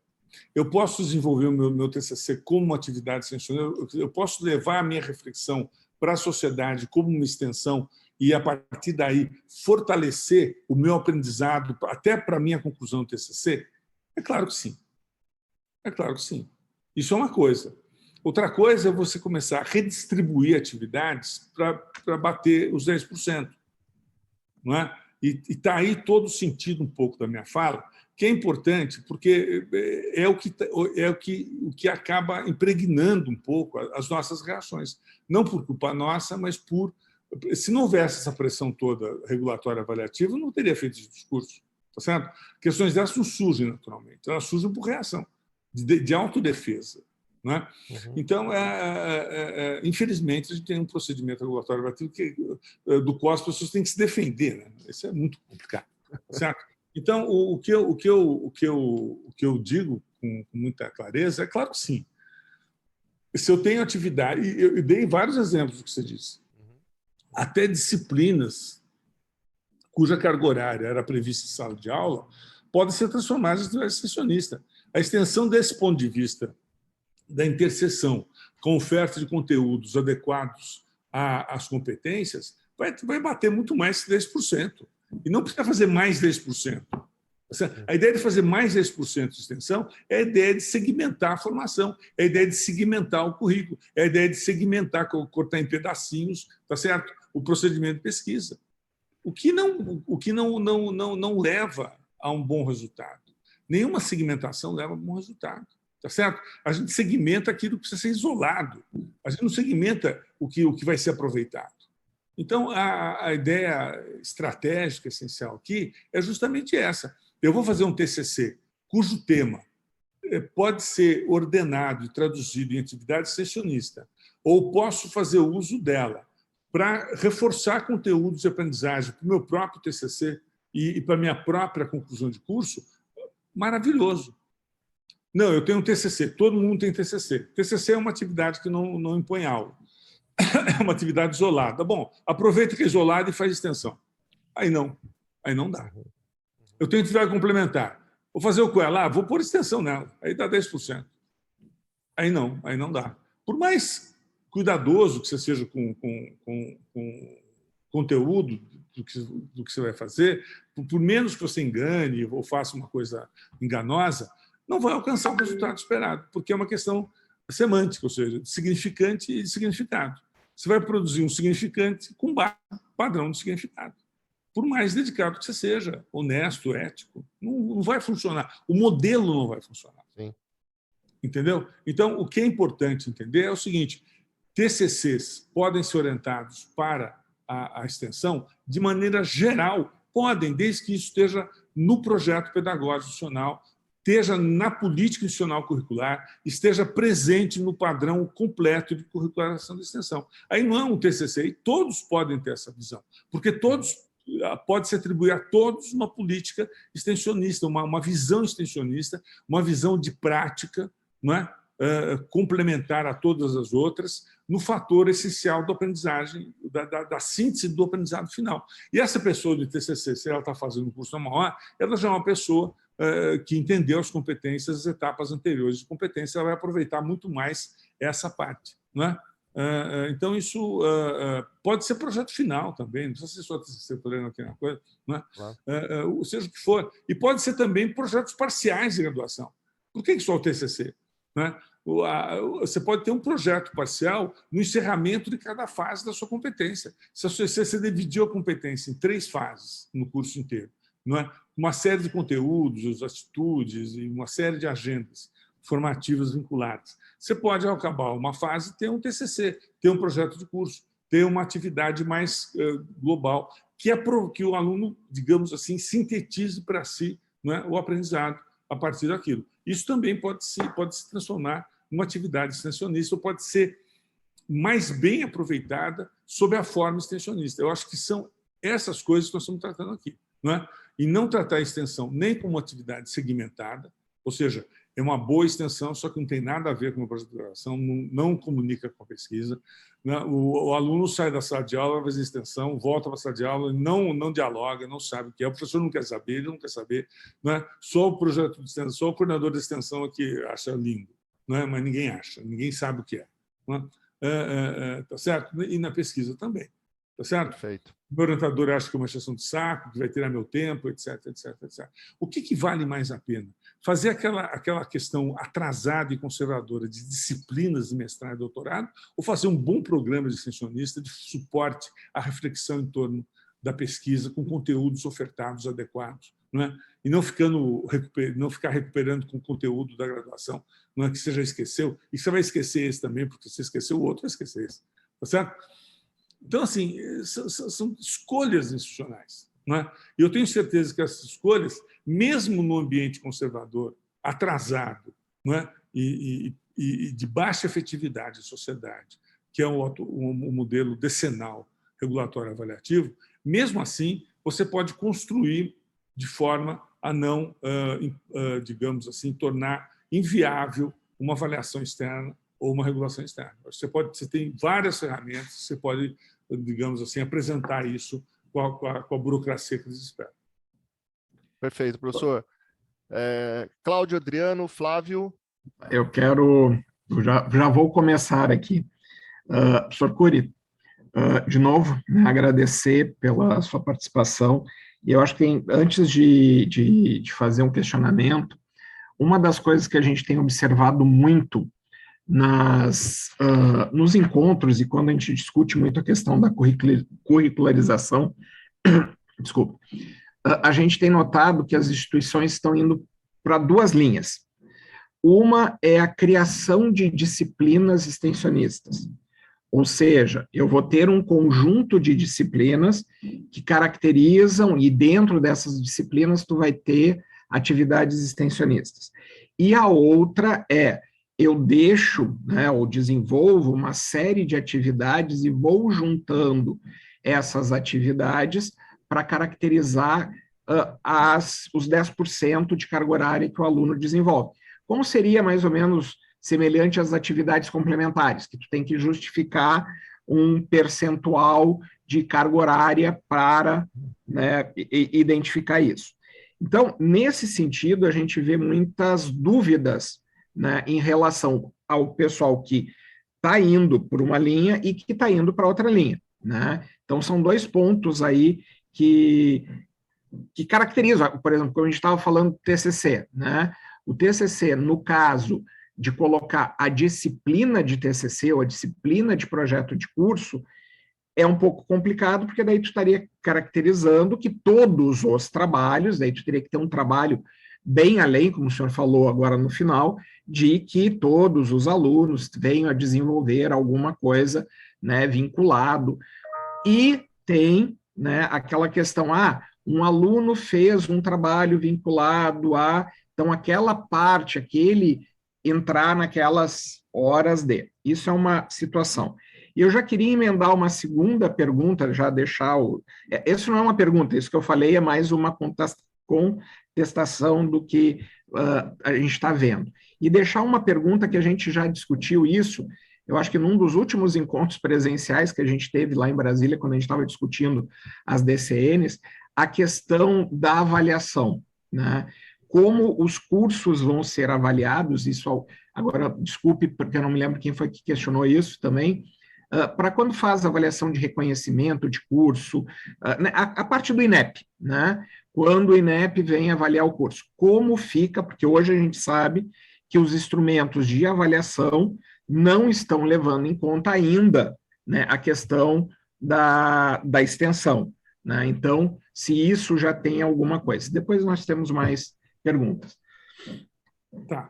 Eu posso desenvolver o meu TCC como uma atividade extensionista, eu posso levar a minha reflexão para a sociedade como uma extensão e, a partir daí, fortalecer o meu aprendizado até para a minha conclusão do TCC? É claro que sim. É claro que sim. Isso é uma coisa. Outra coisa é você começar a redistribuir atividades para bater os 10%. Não é? E está aí todo o sentido um pouco da minha fala, que é importante, porque é o que acaba impregnando um pouco as nossas reações. Não por culpa nossa, mas por... Se não houvesse essa pressão toda regulatória avaliativa, eu não teria feito esse discurso. Tá certo? Questões dessas não surgem naturalmente, elas surgem por reação, de autodefesa. Né? Uhum. Então, infelizmente, a gente tem um procedimento regulatório avaliativo do qual as pessoas têm que se defender. Né? Isso é muito complicado. Certo? Então, o que eu digo com muita clareza é claro que sim. Se eu tenho atividade, e eu dei vários exemplos do que você disse, até disciplinas cuja carga horária era prevista em sala de aula podem ser transformadas em atividade extensionista. A extensão desse ponto de vista da interseção com oferta de conteúdos adequados às competências vai bater muito mais que 10%. E não precisa fazer mais 10%. A ideia de fazer mais 10% de extensão é a ideia de segmentar a formação, é a ideia de segmentar o currículo, é a ideia de segmentar, cortar em pedacinhos, tá certo? O procedimento de pesquisa. O que não leva a um bom resultado. Nenhuma segmentação leva a um bom resultado. Tá certo? A gente segmenta aquilo que precisa ser isolado. A gente não segmenta o que vai ser aproveitado. Então, a ideia estratégica essencial aqui é justamente essa. Eu vou fazer um TCC cujo tema pode ser ordenado e traduzido em atividade extensionista, ou posso fazer uso dela para reforçar conteúdos de aprendizagem para o meu próprio TCC e para a minha própria conclusão de curso, maravilhoso. Não, eu tenho um TCC, todo mundo tem TCC. TCC é uma atividade que não impõe aula. É uma atividade isolada. Bom, aproveita que é isolada e faz extensão. Aí não dá. Eu tenho atividade complementar. Vou fazer o que ela? Vou pôr extensão nela. Aí dá 10%. Aí não dá. Por mais cuidadoso que você seja com conteúdo do que você vai fazer, por menos que você engane ou faça uma coisa enganosa, não vai alcançar o resultado esperado, porque é uma questão semântica, ou seja, de significante e de significado. Você vai produzir um significante com padrão de significado. Por mais dedicado que você seja, honesto, ético, não vai funcionar. O modelo não vai funcionar. Sim. Entendeu? Então, o que é importante entender é o seguinte: TCCs podem ser orientados para a extensão, de maneira geral, podem, desde que isso esteja no projeto pedagógico institucional, esteja na política institucional curricular, esteja presente no padrão completo de curricularização da extensão. Aí não é um TCC, e todos podem ter essa visão, porque todos pode-se atribuir a todos uma política extensionista, uma visão extensionista, uma visão de prática, não é? Complementar a todas as outras, no fator essencial da aprendizagem, da síntese do aprendizado final. E essa pessoa de TCC, se ela está fazendo um curso na maior, ela já é uma pessoa que entendeu as competências, as etapas anteriores de competência, ela vai aproveitar muito mais essa parte. Não é? Então, isso pode ser projeto final também, não precisa ser só TCC, estou lendo aqui na coisa, não é? Claro. Seja o que for. E pode ser também projetos parciais de graduação. Por que só o TCC? Né? Você pode ter um projeto parcial no encerramento de cada fase da sua competência. Se você dividiu a competência em 3 fases no curso inteiro, não é? Uma série de conteúdos, atitudes e uma série de agendas formativas vinculadas. Você pode, ao acabar uma fase, ter um TCC, ter um projeto de curso, ter uma atividade mais global, que o aluno, digamos assim, sintetize para si, não é? O aprendizado a partir daquilo. Isso também pode se transformar numa atividade extensionista ou pode ser mais bem aproveitada sob a forma extensionista. Eu acho que são essas coisas que nós estamos tratando aqui. Não é? E não tratar a extensão nem como uma atividade segmentada, ou seja, é uma boa extensão, só que não tem nada a ver com a projeto de graduação, não comunica com a pesquisa. Né? O aluno sai da sala de aula, vai fazer extensão, volta para a sala de aula, não dialoga, não sabe o que é. O professor não quer saber, ele não quer saber. Né? Só o projeto de extensão, só o coordenador de extensão é que acha lindo, né? Mas ninguém acha, ninguém sabe o que é. Né? Tá certo? E na pesquisa também. Tá certo? Perfeito. Meu orientador acha que é uma extensão de saco, que vai tirar meu tempo, etc, etc, etc. O que vale mais a pena? Fazer aquela questão atrasada e conservadora de disciplinas de mestrado e doutorado ou fazer um bom programa de extensionista de suporte à reflexão em torno da pesquisa com conteúdos ofertados adequados, não é? E não ficar recuperando com o conteúdo da graduação, não é? Que você já esqueceu, e você vai esquecer esse também, porque você esqueceu o outro, vai esquecer esse. Tá certo? Então, assim, são escolhas institucionais. Não é? E eu tenho certeza que essas escolhas, mesmo no ambiente conservador, atrasado, não é? E de baixa efetividade da sociedade, que é um modelo decenal regulatório avaliativo, mesmo assim, você pode construir de forma a não, digamos assim, tornar inviável uma avaliação externa ou uma regulação externa. Você tem várias ferramentas, você pode, digamos assim, apresentar isso com a burocracia que eles esperam. Perfeito, professor. Cláudio, Adriano, Flávio. Eu já vou começar aqui. Professor Cury, de novo, né, agradecer pela sua participação. E eu acho que antes de fazer um questionamento, uma das coisas que a gente tem observado muito nos encontros e quando a gente discute muito a questão da curricularização, desculpa, a gente tem notado que as instituições estão indo para 2 linhas. Uma é a criação de disciplinas extensionistas, ou seja, eu vou ter um conjunto de disciplinas que caracterizam, e dentro dessas disciplinas tu vai ter atividades extensionistas. E a outra eu deixo, né, ou desenvolvo uma série de atividades e vou juntando essas atividades para caracterizar os 10% de carga horária que o aluno desenvolve. Como seria mais ou menos semelhante às atividades complementares, que tu tem que justificar um percentual de carga horária para, né, identificar isso. Então, nesse sentido, a gente vê muitas dúvidas, né, em relação ao pessoal que está indo por uma linha e que está indo para outra linha. Né? Então, são 2 pontos aí que caracterizam, por exemplo, como a gente estava falando do TCC. Né? O TCC, no caso de colocar a disciplina de TCC ou a disciplina de projeto de curso, é um pouco complicado, porque daí tu estaria caracterizando que todos os trabalhos, daí tu teria que ter um trabalho bem além, como o senhor falou agora no final, de que todos os alunos venham a desenvolver alguma coisa, né, vinculado. E tem, né, aquela questão, um aluno fez um trabalho vinculado a, então aquela parte, aquele entrar naquelas horas de. Isso é uma situação. E eu já queria emendar uma segunda pergunta, já deixar o... Isso não é uma pergunta, isso que eu falei é mais uma contestação do que a gente está vendo. E deixar uma pergunta que a gente já discutiu isso, eu acho que num dos últimos encontros presenciais que a gente teve lá em Brasília, quando a gente estava discutindo as DCNs, a questão da avaliação, né? Como os cursos vão ser avaliados, isso agora, desculpe, porque eu não me lembro quem foi que questionou isso também, para quando faz avaliação de reconhecimento de curso, a parte do INEP, né? Quando o INEP vem avaliar o curso, como fica, porque hoje a gente sabe que os instrumentos de avaliação não estão levando em conta ainda, né, a questão da extensão, né? Então, se isso já tem alguma coisa. Depois nós temos mais perguntas. Tá.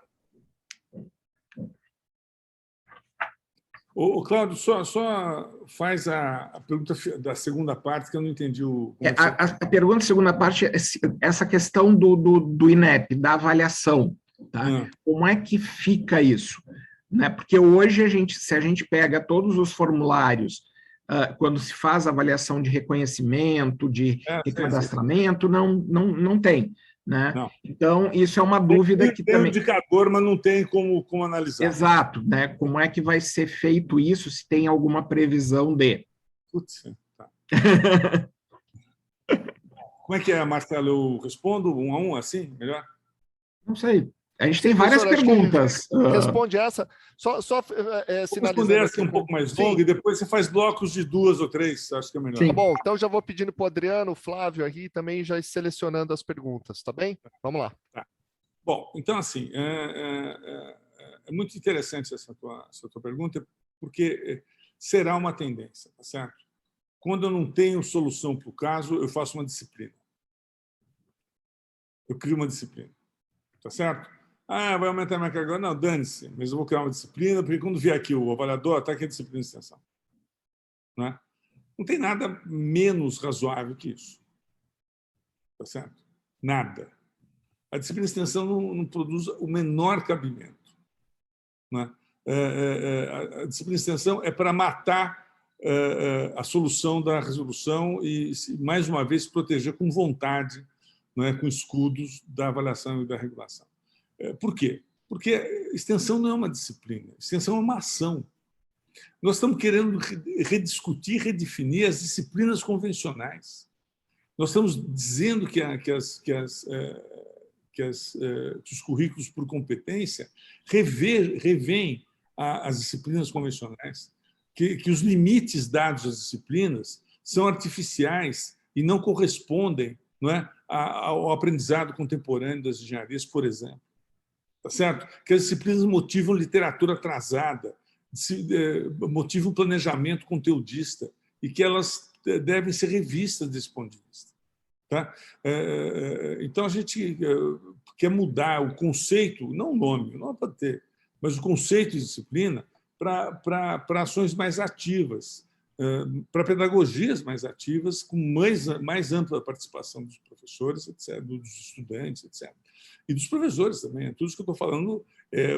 O Cláudio, só faz a pergunta da segunda parte, que eu não entendi o... A pergunta da segunda parte é essa questão do INEP, da avaliação. Tá? Como é que fica isso? Né? Porque hoje, se a gente pega todos os formulários, quando se faz avaliação de reconhecimento, de recadastramento, não tem. Né? Não. Então, isso é uma dúvida que tem também... Tem um indicador, mas não tem como analisar. Exato. Né? Como é que vai ser feito isso, se tem alguma previsão de... Putz, tá. Como é que é, Marcelo? Eu respondo 1 a 1, assim? Melhor? Não sei. A gente tem várias perguntas. Responde essa. Só responder essa um pouco mais longa e depois você faz blocos de 2 ou 3, acho que é melhor. Sim. Tá bom, então já vou pedindo para o Adriano, o Flávio aqui também já selecionando as perguntas, tá bem? Vamos lá. Tá. Bom, então assim, é muito interessante essa tua pergunta, porque será uma tendência, tá certo? Quando eu não tenho solução para o caso, eu faço uma disciplina. Eu crio uma disciplina, tá certo? Vai aumentar a minha carga. Não, dane-se, mas eu vou criar uma disciplina, porque quando vier aqui o avaliador, está aqui a disciplina de extensão. Não é? Não tem nada menos razoável que isso. Tá certo? Nada. A disciplina de extensão não produz o menor cabimento. Não é? A disciplina de extensão é para matar a solução da resolução e, mais uma vez, se proteger com vontade, não é? Com escudos da avaliação e da regulação. Por quê? Porque extensão não é uma disciplina, extensão é uma ação. Nós estamos querendo rediscutir, redefinir as disciplinas convencionais. Nós estamos dizendo que os currículos por competência revêem as disciplinas convencionais, que os limites dados às disciplinas são artificiais e não correspondem, não é, ao aprendizado contemporâneo das engenharias, por exemplo. Tá certo? Que as disciplinas motivam literatura atrasada, motivam planejamento conteudista e que elas devem ser revistas desse ponto de vista. Tá? Então, a gente quer mudar o conceito, não o nome, não pode ter, mas o conceito de disciplina para ações mais ativas, para pedagogias mais ativas, com mais ampla participação dos professores, etc., dos estudantes, etc. E dos professores também. Tudo isso que eu estou falando,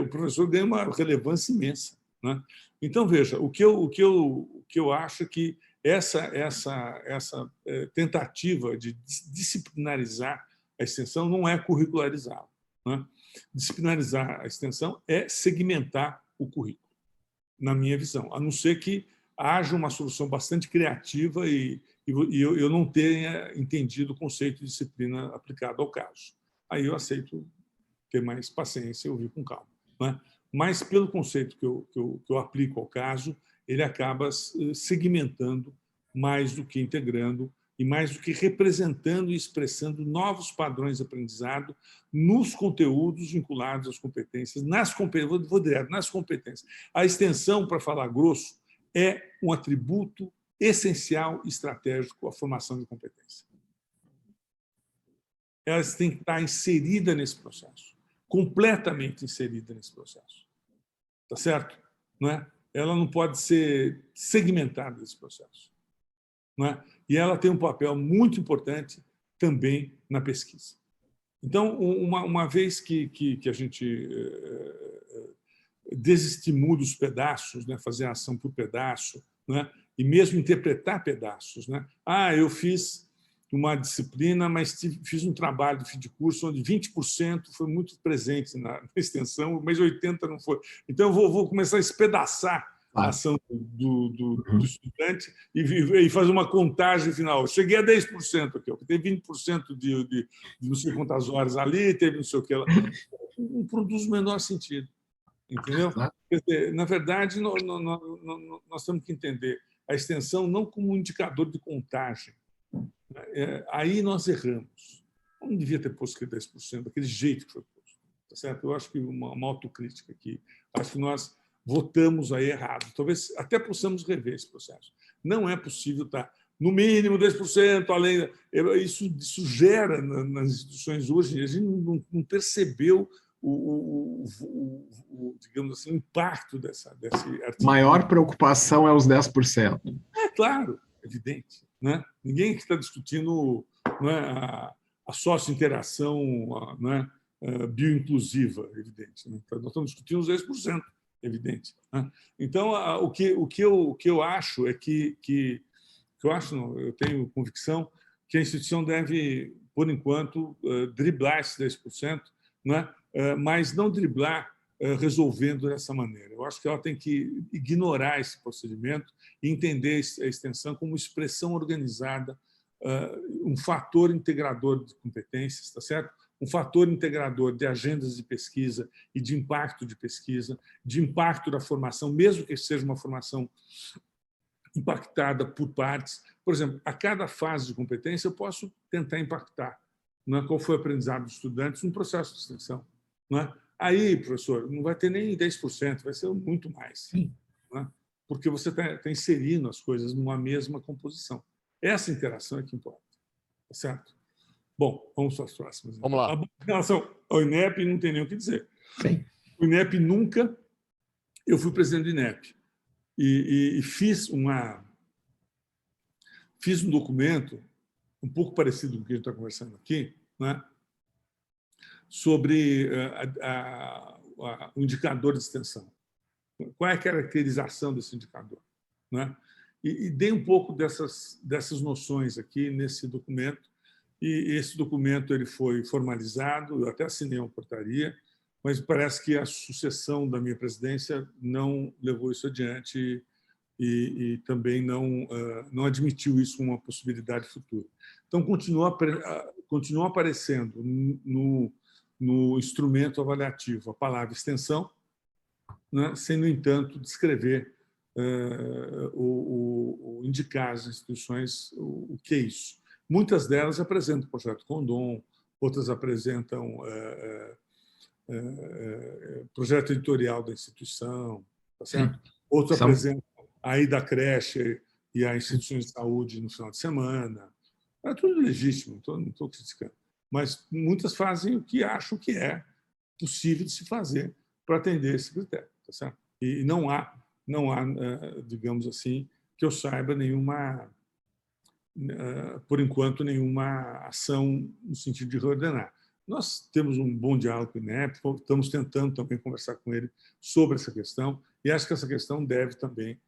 o professor ganha uma relevância imensa. Né? Então, veja, o que eu acho é que essa tentativa de disciplinarizar a extensão não é curricularizá-la. Né? Disciplinarizar a extensão é segmentar o currículo, na minha visão, a não ser que haja uma solução bastante criativa e eu não tenha entendido o conceito de disciplina aplicado ao caso. Aí eu aceito ter mais paciência e ouvir com calma. Né? Mas, pelo conceito que eu aplico ao caso, ele acaba segmentando mais do que integrando e mais do que representando e expressando novos padrões de aprendizado nos conteúdos vinculados às competências, vou direto, nas competências. A extensão, para falar grosso, é um atributo essencial e estratégico à formação de competência. Elas têm que estar inseridas nesse processo, completamente inserida nesse processo. Tá certo? Não é? Ela não pode ser segmentada nesse processo. Não é? E ela tem um papel muito importante também na pesquisa. Então, uma vez que a gente desestimula os pedaços, né, fazer a ação por pedaço, né, e mesmo interpretar pedaços. Né? Eu fiz uma disciplina, mas fiz um trabalho de fim de curso onde 20% foi muito presente na extensão, mas 80% não foi. Então, eu vou começar a espedaçar a ação do estudante e fazer uma contagem final. Eu cheguei a 10% aqui, teve 20% de não sei quantas horas ali, teve não sei o que lá. Não produz o menor sentido. Entendeu? Quer dizer, na verdade, nós temos que entender a extensão não como um indicador de contagem. Aí nós erramos. Não devia ter posto aquele 10%, daquele jeito que foi posto. Tá certo? Eu acho que uma autocrítica aqui. Acho que nós votamos aí errado. Talvez até possamos rever esse processo. Não é possível estar no mínimo 10%, além. Isso gera nas instituições hoje, a gente não percebeu digamos assim, o impacto desse artigo. Maior preocupação é os 10%. É claro, evidente. Né? Ninguém está discutindo, não é, a sócio-interação, não é, bioinclusiva, evidente. Né? Nós estamos discutindo os 10%, evidente. Né? Então, o que eu acho é eu tenho convicção que a instituição deve, por enquanto, driblar esses 10%, né? Mas não driblar resolvendo dessa maneira. Eu acho que ela tem que ignorar esse procedimento e entender a extensão como expressão organizada, um fator integrador de competências, tá certo? Um fator integrador de agendas de pesquisa e de impacto de pesquisa, de impacto da formação, mesmo que seja uma formação impactada por partes. Por exemplo, a cada fase de competência eu posso tentar impactar, não é, qual foi o aprendizado dos estudantes no processo de extensão. Não é? Aí, professor, não vai ter nem 10%, vai ser muito mais. Não é? Porque você está inserindo as coisas numa mesma composição. Essa interação é que importa. Tá certo? Bom, vamos para as próximas. Vamos lá. Em relação ao INEP, não tem nem o que dizer. Sim. O INEP nunca... Eu fui presidente do INEP e fiz um documento um pouco parecido com o que a gente está conversando aqui, né? Sobre o indicador de extensão. Qual é a caracterização desse indicador? Né? E dei um pouco dessas noções aqui nesse documento, e esse documento ele foi formalizado, eu até assinei uma portaria, mas parece que a sucessão da minha presidência não levou isso adiante e também não admitiu isso como uma possibilidade futura. Então, continua aparecendo no instrumento avaliativo a palavra extensão, né, sem, no entanto, descrever ou indicar às instituições o que é isso. Muitas delas apresentam o projeto Condom, outras apresentam projeto editorial da instituição, tá certo? Outros apresentam a ida à creche e a instituições de saúde no final de semana. É tudo legítimo, não estou criticando. Mas muitas fazem o que acham que é possível de se fazer para atender esse critério. Tá certo? E não há, digamos assim, que eu saiba nenhuma, por enquanto, nenhuma ação no sentido de reordenar. Nós temos um bom diálogo com o INEP, estamos tentando também conversar com ele sobre essa questão, e acho que essa questão deve também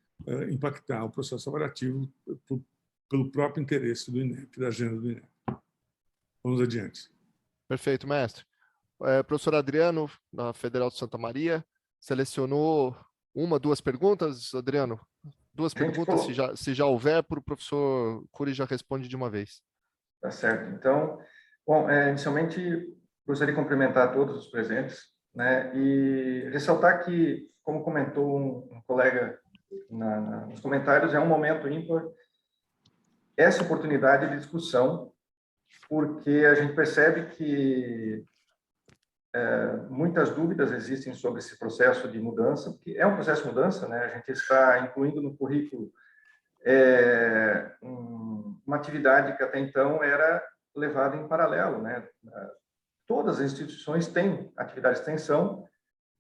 impactar o processo avaliativo pelo próprio interesse do INEP, da agenda do INEP. Vamos adiante. Perfeito, mestre. Professor Adriano, da Federal de Santa Maria, selecionou duas perguntas, Adriano? Duas perguntas, se já houver, para o professor Cury já responde de uma vez. Tá certo. Então, bom, inicialmente, gostaria de cumprimentar todos os presentes, né, e ressaltar que, como comentou um colega nos comentários, é um momento ímpar essa oportunidade de discussão, porque a gente percebe que muitas dúvidas existem sobre esse processo de mudança, porque é um processo de mudança, né? A gente está incluindo no currículo uma atividade que até então era levada em paralelo, né? Todas as instituições têm atividade de extensão,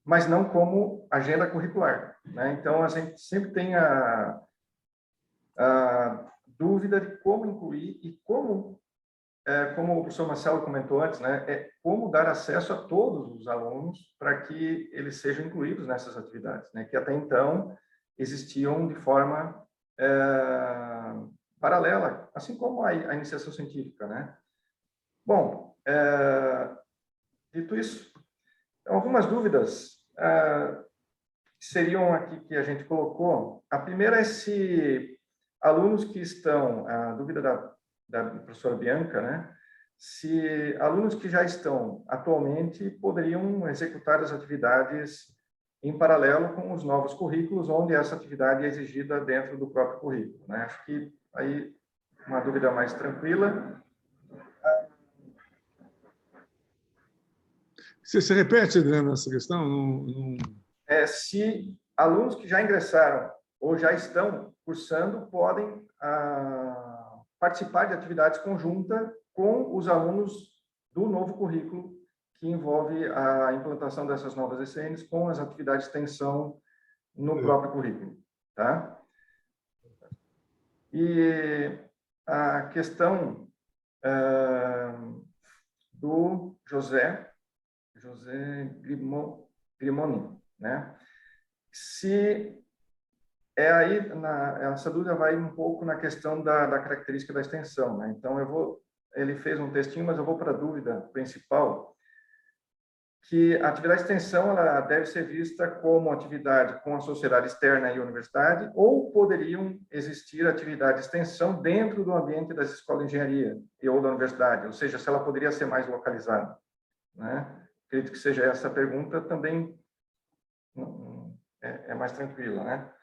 mas não como agenda curricular, né? Então, a gente sempre tem dúvida de como incluir e como o professor Marcelo comentou antes, né, como dar acesso a todos os alunos para que eles sejam incluídos nessas atividades, né, que até então existiam de forma paralela, assim como a iniciação científica, né. Bom, dito isso, algumas dúvidas seriam aqui que a gente colocou. A primeira é se alunos que estão, a dúvida da professora Bianca, né? Se alunos que já estão atualmente poderiam executar as atividades em paralelo com os novos currículos, onde essa atividade é exigida dentro do próprio currículo, né? Acho que aí uma dúvida mais tranquila. Você repete, Adriano, essa questão? Se alunos que já ingressaram ou já estão cursando podem participar de atividades conjuntas com os alunos do novo currículo, que envolve a implantação dessas novas ECNs com as atividades de extensão no próprio currículo. Tá? E a questão do José Grimoni, né? Se aí essa dúvida vai um pouco na questão da característica da extensão, né? Então ele fez um textinho, mas eu vou para a dúvida principal, que a atividade de extensão ela deve ser vista como atividade com a sociedade externa e a universidade, ou poderiam existir atividades de extensão dentro do ambiente das escolas de engenharia ou da universidade, ou seja, se ela poderia ser mais localizada, né? Acredito que seja essa pergunta também é mais tranquila, né?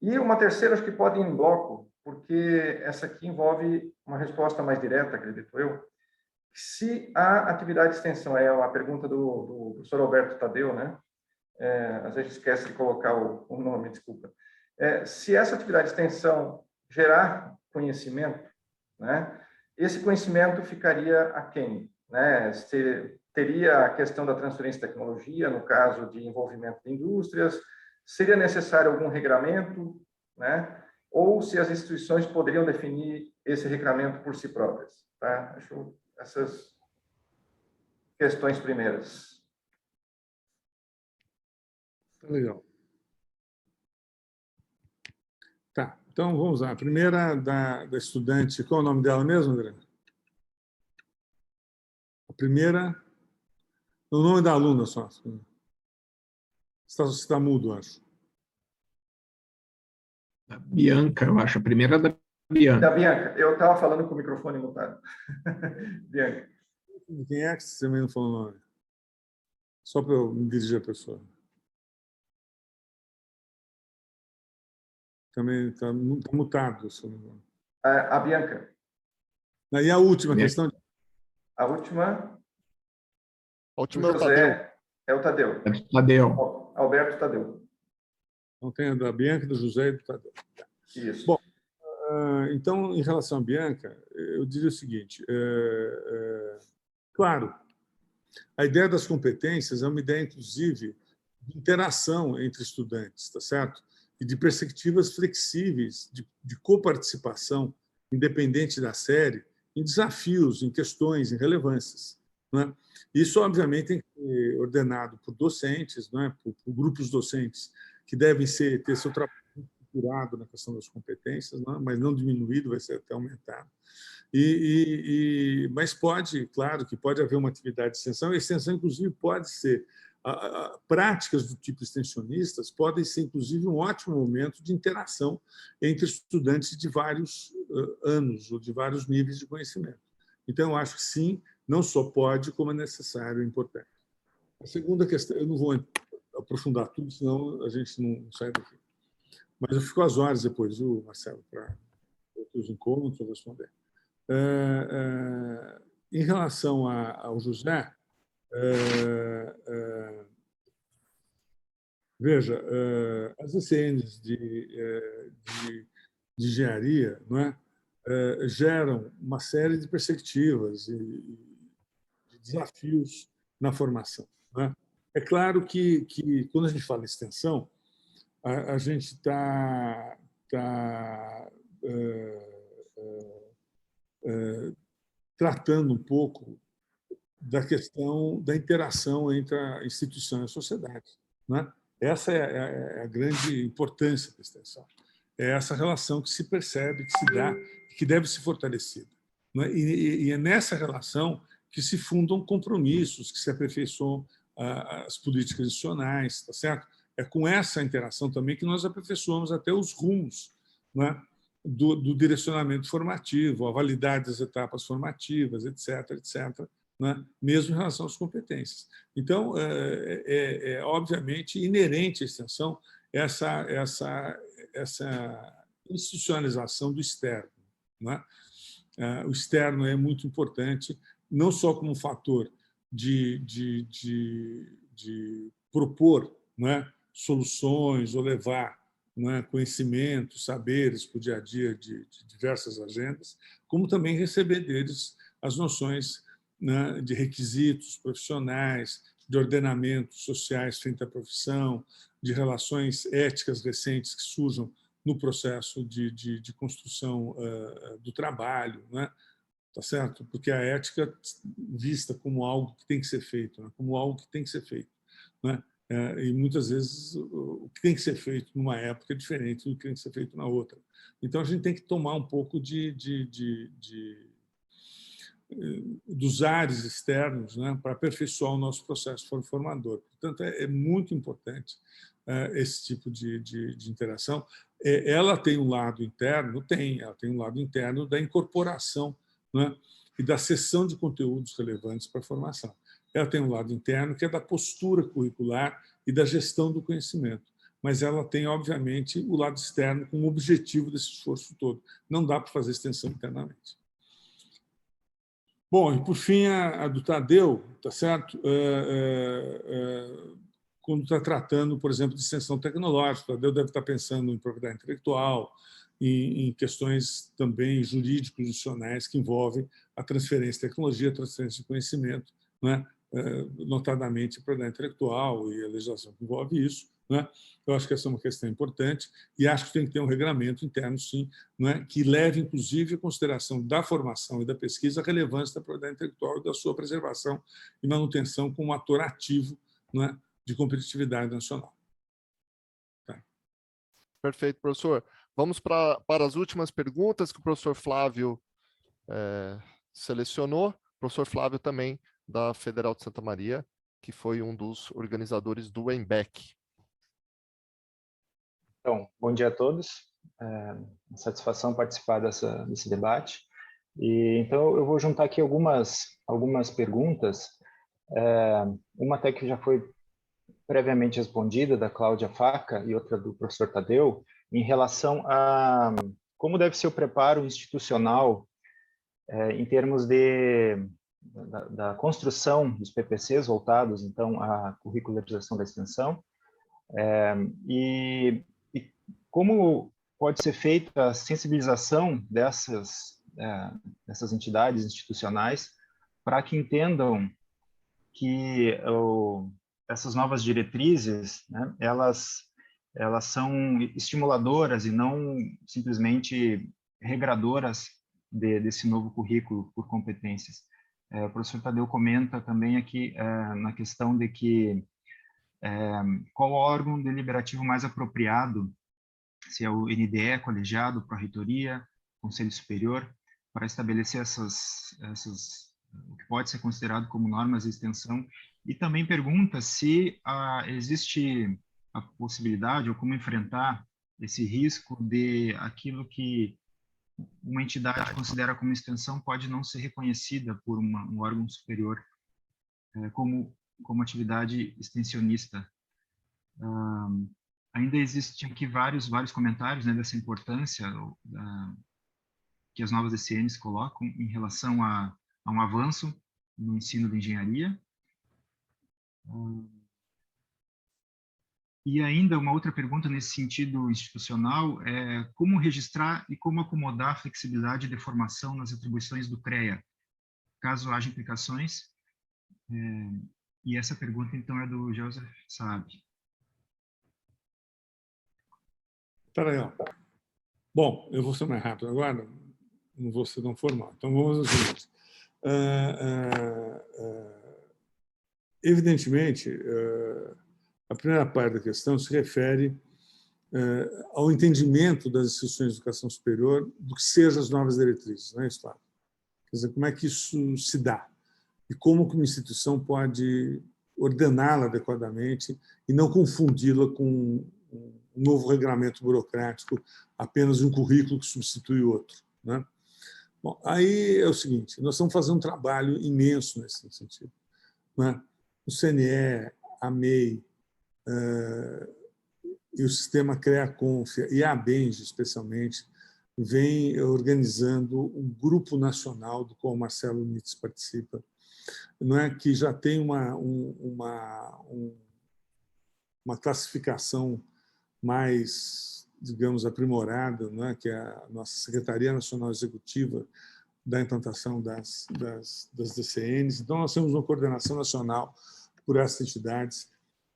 E uma terceira, acho que pode ir em bloco, porque essa aqui envolve uma resposta mais direta, acredito eu. Se a atividade de extensão é uma pergunta do professor Alberto Tadeu, né? Às vezes esquece de colocar o nome, desculpa. Se essa atividade de extensão gerar conhecimento, né? Esse conhecimento ficaria a quem? Né? Teria a questão da transferência de tecnologia, no caso de envolvimento de indústrias, seria necessário algum regramento, né? Ou se as instituições poderiam definir esse regramento por si próprias, tá? Acho essas questões primeiras. Legal. Tá, então vamos lá. A primeira da estudante, qual é o nome dela mesmo, André? A primeira, o nome da aluna só. Você está mudo, acho. Bianca, eu acho. A primeira é da Bianca. Da Bianca, eu estava falando com o microfone mutado. Bianca. Quem é que você também não falou o nome? Só para eu me dirigir à pessoa. Também está mutado, se não me engano. A Bianca. E a última questão? A última é o Tadeu. É o Tadeu. Tadeu. Alberto Tadeu. Então tem a da Bianca, do José e do Tadeu. Isso. Bom, então, em relação à Bianca, eu diria o seguinte. Claro, a ideia das competências é uma ideia, inclusive, de interação entre estudantes, tá certo? E de perspectivas flexíveis de coparticipação, independente da série, em desafios, em questões, em relevâncias. Né? Isso, obviamente, tem que ser ordenado por docentes, né? por grupos docentes, que devem ter seu trabalho estruturado na questão das competências, né? Mas não diminuído, vai ser até aumentado. Mas pode, claro, que pode haver uma atividade de extensão, e a extensão, inclusive, pode ser práticas do tipo extensionistas podem ser, inclusive, um ótimo momento de interação entre estudantes de vários anos ou de vários níveis de conhecimento. Então, eu acho que sim, não só pode, como é necessário e importante. A segunda questão, eu não vou aprofundar tudo, senão a gente não sai daqui. Mas eu fico às horas depois, viu, Marcelo, para outros encontros responder. Em relação ao José, veja, as ECNs de engenharia, não é, geram uma série de perspectivas e de desafios na formação. Não é? É claro que quando a gente fala em extensão, a gente está tratando um pouco da questão da interação entre a instituição e a sociedade, né? Essa é a grande importância da extensão. É essa relação que se percebe, que se dá, que deve ser fortalecida, né? E é nessa relação que se fundam compromissos, que se aperfeiçoam as políticas institucionais, tá certo? É com essa interação também que nós aperfeiçoamos até os rumos, né, do direcionamento formativo, a validade das etapas formativas, etc., etc., né, mesmo em relação às competências. Então, obviamente inerente à extensão essa institucionalização do externo, né? O externo é muito importante, não só como fator de propor, né, soluções ou levar, né, conhecimentos, saberes para o dia a dia de diversas agendas, como também receber deles as noções, né, de requisitos profissionais, de ordenamentos sociais frente à profissão, de relações éticas recentes que surjam no processo de construção do trabalho, né? Tá certo? Porque a ética vista como algo que tem que ser feito, né? Como algo que tem que ser feito, né? E muitas vezes o que tem que ser feito numa época é diferente do que tem que ser feito na outra. Então a gente tem que tomar um pouco dos ares externos, né, para aperfeiçoar o nosso processo formador. Portanto, é muito importante esse tipo de interação. Ela tem um lado interno? Ela tem um lado interno da incorporação, né, e da cessão de conteúdos relevantes para a formação. Ela tem um lado interno, que é da postura curricular e da gestão do conhecimento. Mas ela tem, obviamente, o lado externo como objetivo desse esforço todo. Não dá para fazer extensão internamente. Bom, e por fim, a do Tadeu, tá certo? Quando está tratando, por exemplo, de extensão tecnológica, o Tadeu deve estar pensando em propriedade intelectual, em questões também jurídico-judicionais que envolvem a transferência de tecnologia, a transferência de conhecimento, né? Notadamente a propriedade intelectual e a legislação que envolve isso, né? Eu acho que essa é uma questão importante e acho que tem que ter um regramento interno, sim, né, que leve, inclusive, em consideração da formação e da pesquisa a relevância da propriedade intelectual e da sua preservação e manutenção como ator ativo, né, de competitividade nacional. Tá. Perfeito, professor. Vamos para as últimas perguntas que o professor Flávio selecionou. O professor Flávio também, da Federal de Santa Maria, que foi um dos organizadores do EMBEC. Então, bom dia a todos. Uma satisfação participar desse debate. Então, eu vou juntar aqui algumas perguntas. Uma até que já foi previamente respondida, da Cláudia Faca, e outra do professor Tadeu, em relação a como deve ser o preparo institucional em termos da construção dos PPCs voltados, então, à curricularização da extensão, e como pode ser feita a sensibilização dessas entidades institucionais para que entendam que essas novas diretrizes, né, elas são estimuladoras e não simplesmente regradoras desse novo currículo por competências. O professor Tadeu comenta também aqui na questão de que qual órgão deliberativo mais apropriado, se é o NDE, colegiado, pró-reitoria, Conselho Superior, para estabelecer o que pode ser considerado como normas de extensão, e também pergunta se existe a possibilidade ou como enfrentar esse risco de aquilo que uma entidade considera como extensão pode não ser reconhecida por um órgão superior como atividade extensionista. Ainda existem aqui vários comentários, né, dessa importância que as novas ECNs colocam em relação a um avanço no ensino de engenharia. E ainda uma outra pergunta nesse sentido institucional é como registrar e como acomodar a flexibilidade de formação nas atribuições do CREA, caso haja implicações. E essa pergunta, então, é do Joseph Saab. Espera aí. Bom, eu vou ser mais rápido agora. não vou ser tão formal. Então, vamos ao seguinte. Evidentemente, a primeira parte da questão se refere ao entendimento das instituições de educação superior do que sejam as novas diretrizes, não é isso, Flávio? Quer dizer, como é que isso se dá? E como que uma instituição pode ordená-la adequadamente e não confundi-la com um novo regulamento burocrático, apenas um currículo que substitui o outro, né? Bom, aí é o seguinte, nós estamos fazendo um trabalho imenso nesse sentido, né? O CNE, a MEI, e o sistema CREA-CONF e a ABENGE, especialmente, vem organizando um grupo nacional do qual o Marcelo Nitz participa, não é, que já tem uma classificação mais, digamos, aprimorada, não é, que é a nossa Secretaria Nacional Executiva da implantação das DCNs. Então, nós temos uma coordenação nacional por essas entidades,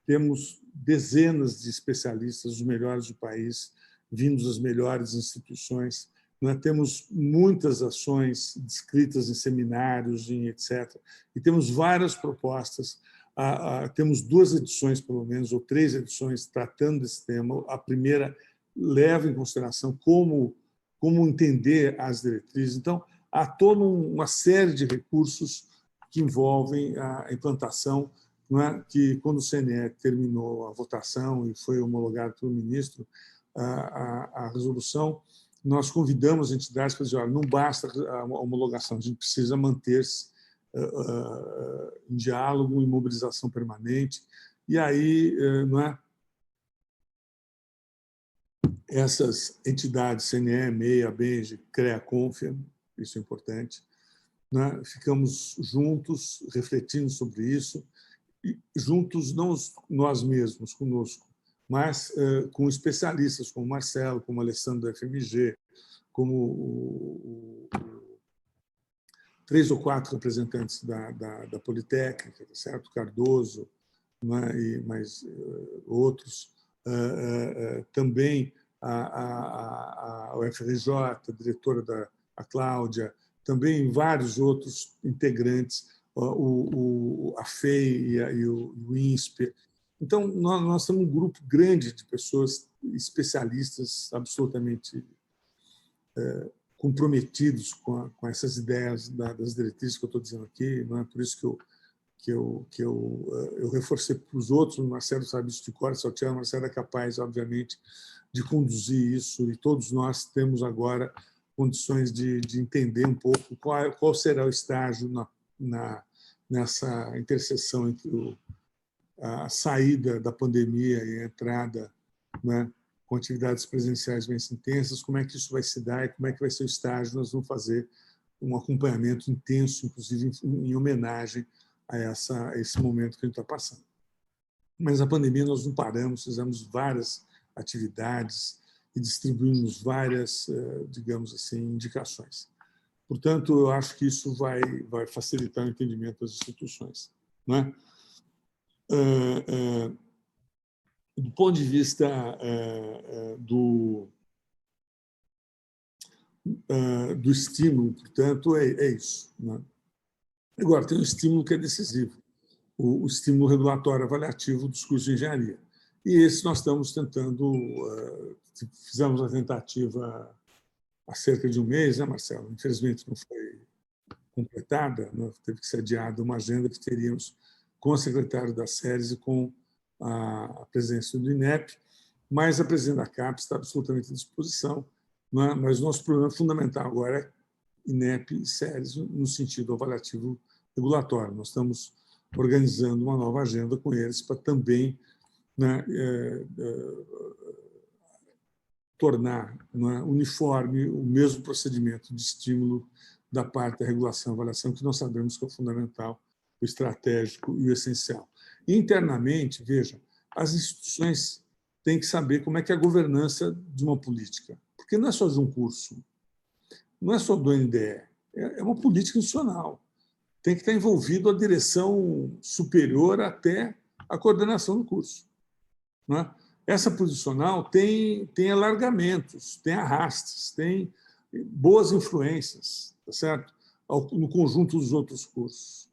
temos dezenas de especialistas, os melhores do país, vindos das melhores instituições. Nós temos muitas ações descritas em seminários, em etc. E temos várias propostas. Temos 2 edições, pelo menos, ou 3 edições, tratando desse tema. A primeira leva em consideração como entender as diretrizes. Então, há toda uma série de recursos que envolvem a implantação, não é? Que, quando o CNE terminou a votação e foi homologado pelo ministro, a resolução, nós convidamos as entidades para dizer, olha, não basta a homologação, a gente precisa manter-se em diálogo, em mobilização permanente. E aí, não é? Essas entidades, CNE, MEI, ABENGE, CREA-CONF, isso é importante, né? Ficamos juntos, refletindo sobre isso, e juntos, não nós mesmos, conosco, mas com especialistas como Marcelo, como Alessandro da FMG, como 3 ou 4 representantes da Politécnica, certo? Cardoso, né? E mais outros, também a UFRJ, a diretora a Cláudia, também vários outros integrantes, a FEI e o INSPER. Então, nós temos um grupo grande de pessoas especialistas, absolutamente comprometidos com essas ideias das diretrizes que eu estou dizendo aqui. Não é por isso que eu reforcei para os outros. O Marcelo sabe isso de cor, o Marcelo é capaz, obviamente, de conduzir isso, e todos nós temos agora condições de entender um pouco qual será o estágio nessa interseção entre a saída da pandemia e a entrada, né, com atividades presenciais bem intensas, como é que isso vai se dar e como é que vai ser o estágio. Nós vamos fazer um acompanhamento intenso, inclusive em homenagem a esse momento que a gente está passando. Mas a pandemia nós não paramos, fizemos várias atividades e distribuímos várias, digamos assim, indicações. Portanto, eu acho que isso vai facilitar o entendimento das instituições, não é? Do ponto de vista do estímulo, portanto, é isso, né? Agora, tem um estímulo que é decisivo, o estímulo regulatório avaliativo dos cursos de engenharia. E esse nós estamos tentando, fizemos a tentativa há cerca de um mês, né, Marcelo? Infelizmente não foi completada, né? Teve que ser adiada uma agenda que teríamos com o secretário das séries e com a presença do INEP, mas a presidente da CAPES está absolutamente à disposição, né? Mas o nosso problema fundamental agora é INEP e séries no sentido avaliativo regulatório. Nós estamos organizando uma nova agenda com eles para também, né, tornar, né, uniforme o mesmo procedimento de estímulo da parte da regulação e avaliação, que nós sabemos que é o fundamental, o estratégico e o essencial. E, internamente, veja, as instituições têm que saber como é que é a governança de uma política, porque não é só de um curso, não é só do NDE, é uma política institucional. Tem que estar envolvido a direção superior até a coordenação do curso, não é? Essa posicional tem alargamentos, tem arrastes, tem boas influências, tá certo? No conjunto dos outros cursos.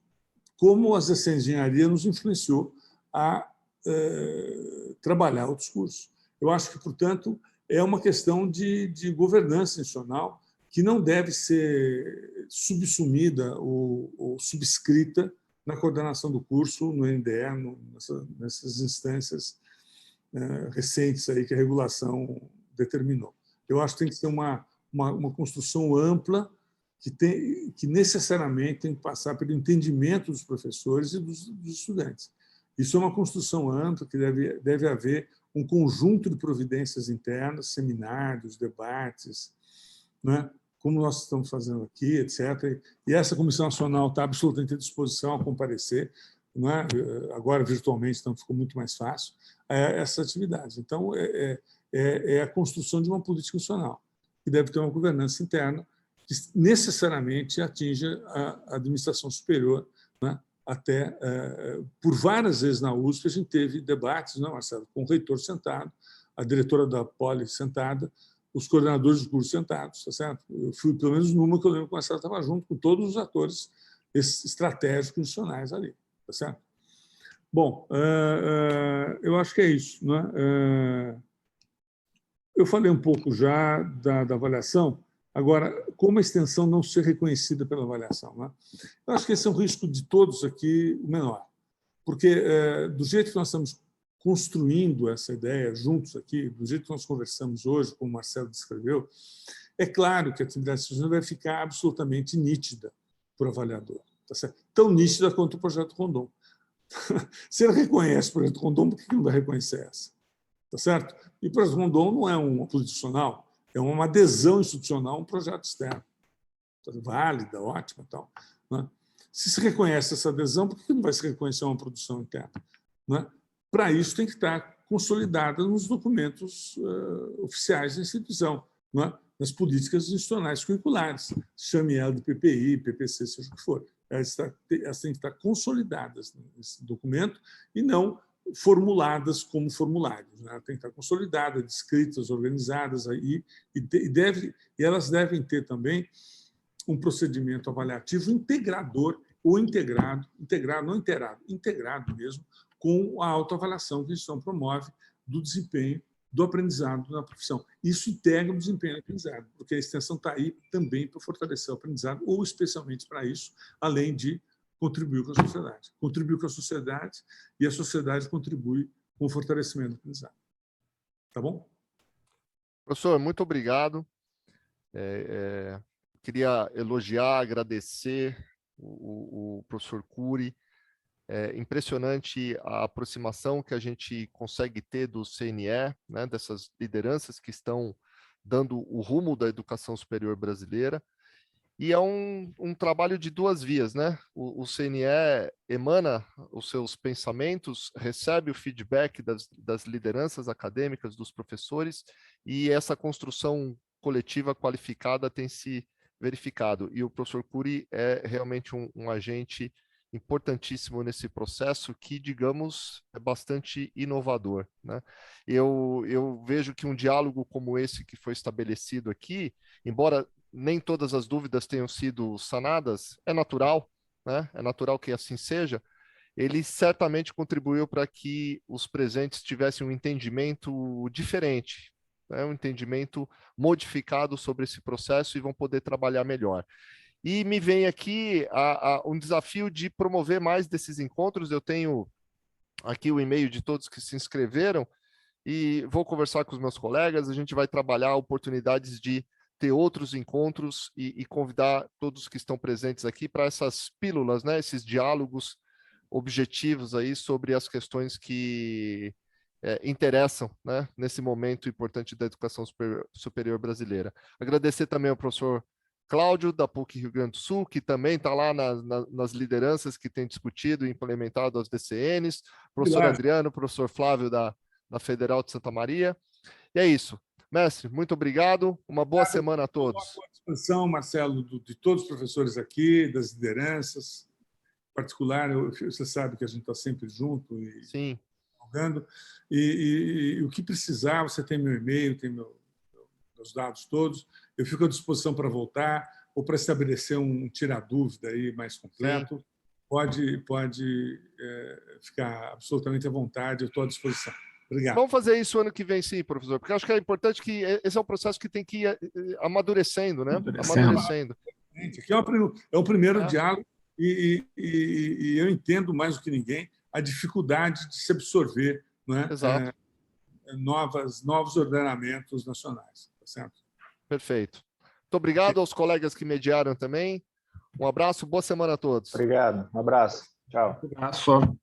Como as de engenharia nos influenciou a trabalhar outros cursos. Eu acho que, portanto, é uma questão de governança institucional que não deve ser subsumida ou subscrita na coordenação do curso, no NDE, nessas instâncias recentes aí que a regulação determinou. Eu acho que tem que ser uma construção ampla que necessariamente tem que passar pelo entendimento dos professores e dos estudantes. Isso é uma construção ampla que deve haver um conjunto de providências internas, seminários, debates, né? Como nós estamos fazendo aqui, etc. E essa Comissão Nacional está absolutamente à disposição a comparecer, né? Agora, virtualmente, então ficou muito mais fácil, essa atividade. Então, é a construção de uma política institucional, que deve ter uma governança interna que necessariamente atinja a administração superior, né? Até, por várias vezes na USP, a gente teve debates, não, Marcelo, com o reitor sentado, a diretora da Poli sentada, os coordenadores do curso sentados, tá certo? Eu fui, pelo menos, numa que eu lembro que o Marcelo estava junto com todos os atores estratégicos institucionais ali, tá certo? Bom, eu acho que é isso, né? Eu falei um pouco já da avaliação. Agora, como a extensão não ser reconhecida pela avaliação? Né? Eu acho que esse é um risco de todos aqui, o menor. Porque, do jeito que nós estamos construindo essa ideia juntos aqui, do jeito que nós conversamos hoje, como o Marcelo descreveu, é claro que a atividade institucional vai ficar absolutamente nítida para o avaliador. Tá certo? Tão nítida quanto o projeto Rondon. Se ele reconhece o projeto Rondon, por que não vai reconhecer essa? Tá certo? E o projeto Rondon não é uma política institucional, é uma adesão institucional a um projeto externo. Válida, ótima. Tal, né? Se reconhece essa adesão, por que não vai se reconhecer uma produção interna? Né? Para isso, tem que estar consolidada nos documentos oficiais da instituição, né? Nas políticas institucionais curriculares, chame ela de PPI, PPC, seja o que for. Elas têm que estar consolidadas nesse documento e não formuladas como formulários. Né? Tem que estar consolidadas, descritas, organizadas, aí, e elas devem ter também um procedimento avaliativo integrador ou integrado, não integrado, integrado mesmo, com a autoavaliação que a instituição promove do desempenho do aprendizado na profissão. Isso integra o desempenho do aprendizado, porque a extensão está aí também para fortalecer o aprendizado, ou especialmente para isso, além de contribuir com a sociedade. Contribuir com a sociedade e a sociedade contribui com o fortalecimento do aprendizado. Tá bom? Professor, muito obrigado. Queria elogiar, agradecer o professor Cury. É impressionante a aproximação que a gente consegue ter do CNE, né, dessas lideranças que estão dando o rumo da educação superior brasileira. E é um trabalho de duas vias, né? O CNE emana os seus pensamentos, recebe o feedback das lideranças acadêmicas, dos professores, e essa construção coletiva qualificada tem se verificado. E o professor Cury é realmente um agente importantíssimo nesse processo que, digamos, é bastante inovador, né? Eu vejo que um diálogo como esse que foi estabelecido aqui, embora nem todas as dúvidas tenham sido sanadas, é natural, né? É natural que assim seja. Ele certamente contribuiu para que os presentes tivessem um entendimento diferente, né? Um entendimento modificado sobre esse processo e vão poder trabalhar melhor. E me vem aqui um desafio de promover mais desses encontros. Eu tenho aqui o e-mail de todos que se inscreveram e vou conversar com os meus colegas. A gente vai trabalhar oportunidades de ter outros encontros e convidar todos que estão presentes aqui para essas pílulas, né? Esses diálogos objetivos aí sobre as questões que interessam, né? Nesse momento importante da educação superior brasileira. Agradecer também ao professor Cláudio, da PUC Rio Grande do Sul, que também está lá nas lideranças que tem discutido e implementado as DCNs, professor Adriano, professor Flávio da Federal de Santa Maria. E é isso. Mestre, muito obrigado. Uma boa semana a todos. Uma boa disposição, Marcelo, de todos os professores aqui, das lideranças. Em particular, você sabe que a gente está sempre junto e dialogando. E o que precisar, você tem meu e-mail, tem meu os dados todos. Eu fico à disposição para voltar ou para estabelecer um tira-dúvida aí mais completo. Sim. Pode ficar absolutamente à vontade, eu estou à disposição. Obrigado. Vamos fazer isso ano que vem, sim, professor, porque acho que é importante que esse é um processo que tem que ir amadurecendo, né? Amadurecendo. Aqui é o primeiro diálogo e eu entendo mais do que ninguém a dificuldade de se absorver, né? Exato. Novos ordenamentos nacionais. Tá certo? Perfeito. Muito obrigado aos colegas que mediaram também. Um abraço, boa semana a todos. Obrigado, um abraço. Tchau. Um abraço.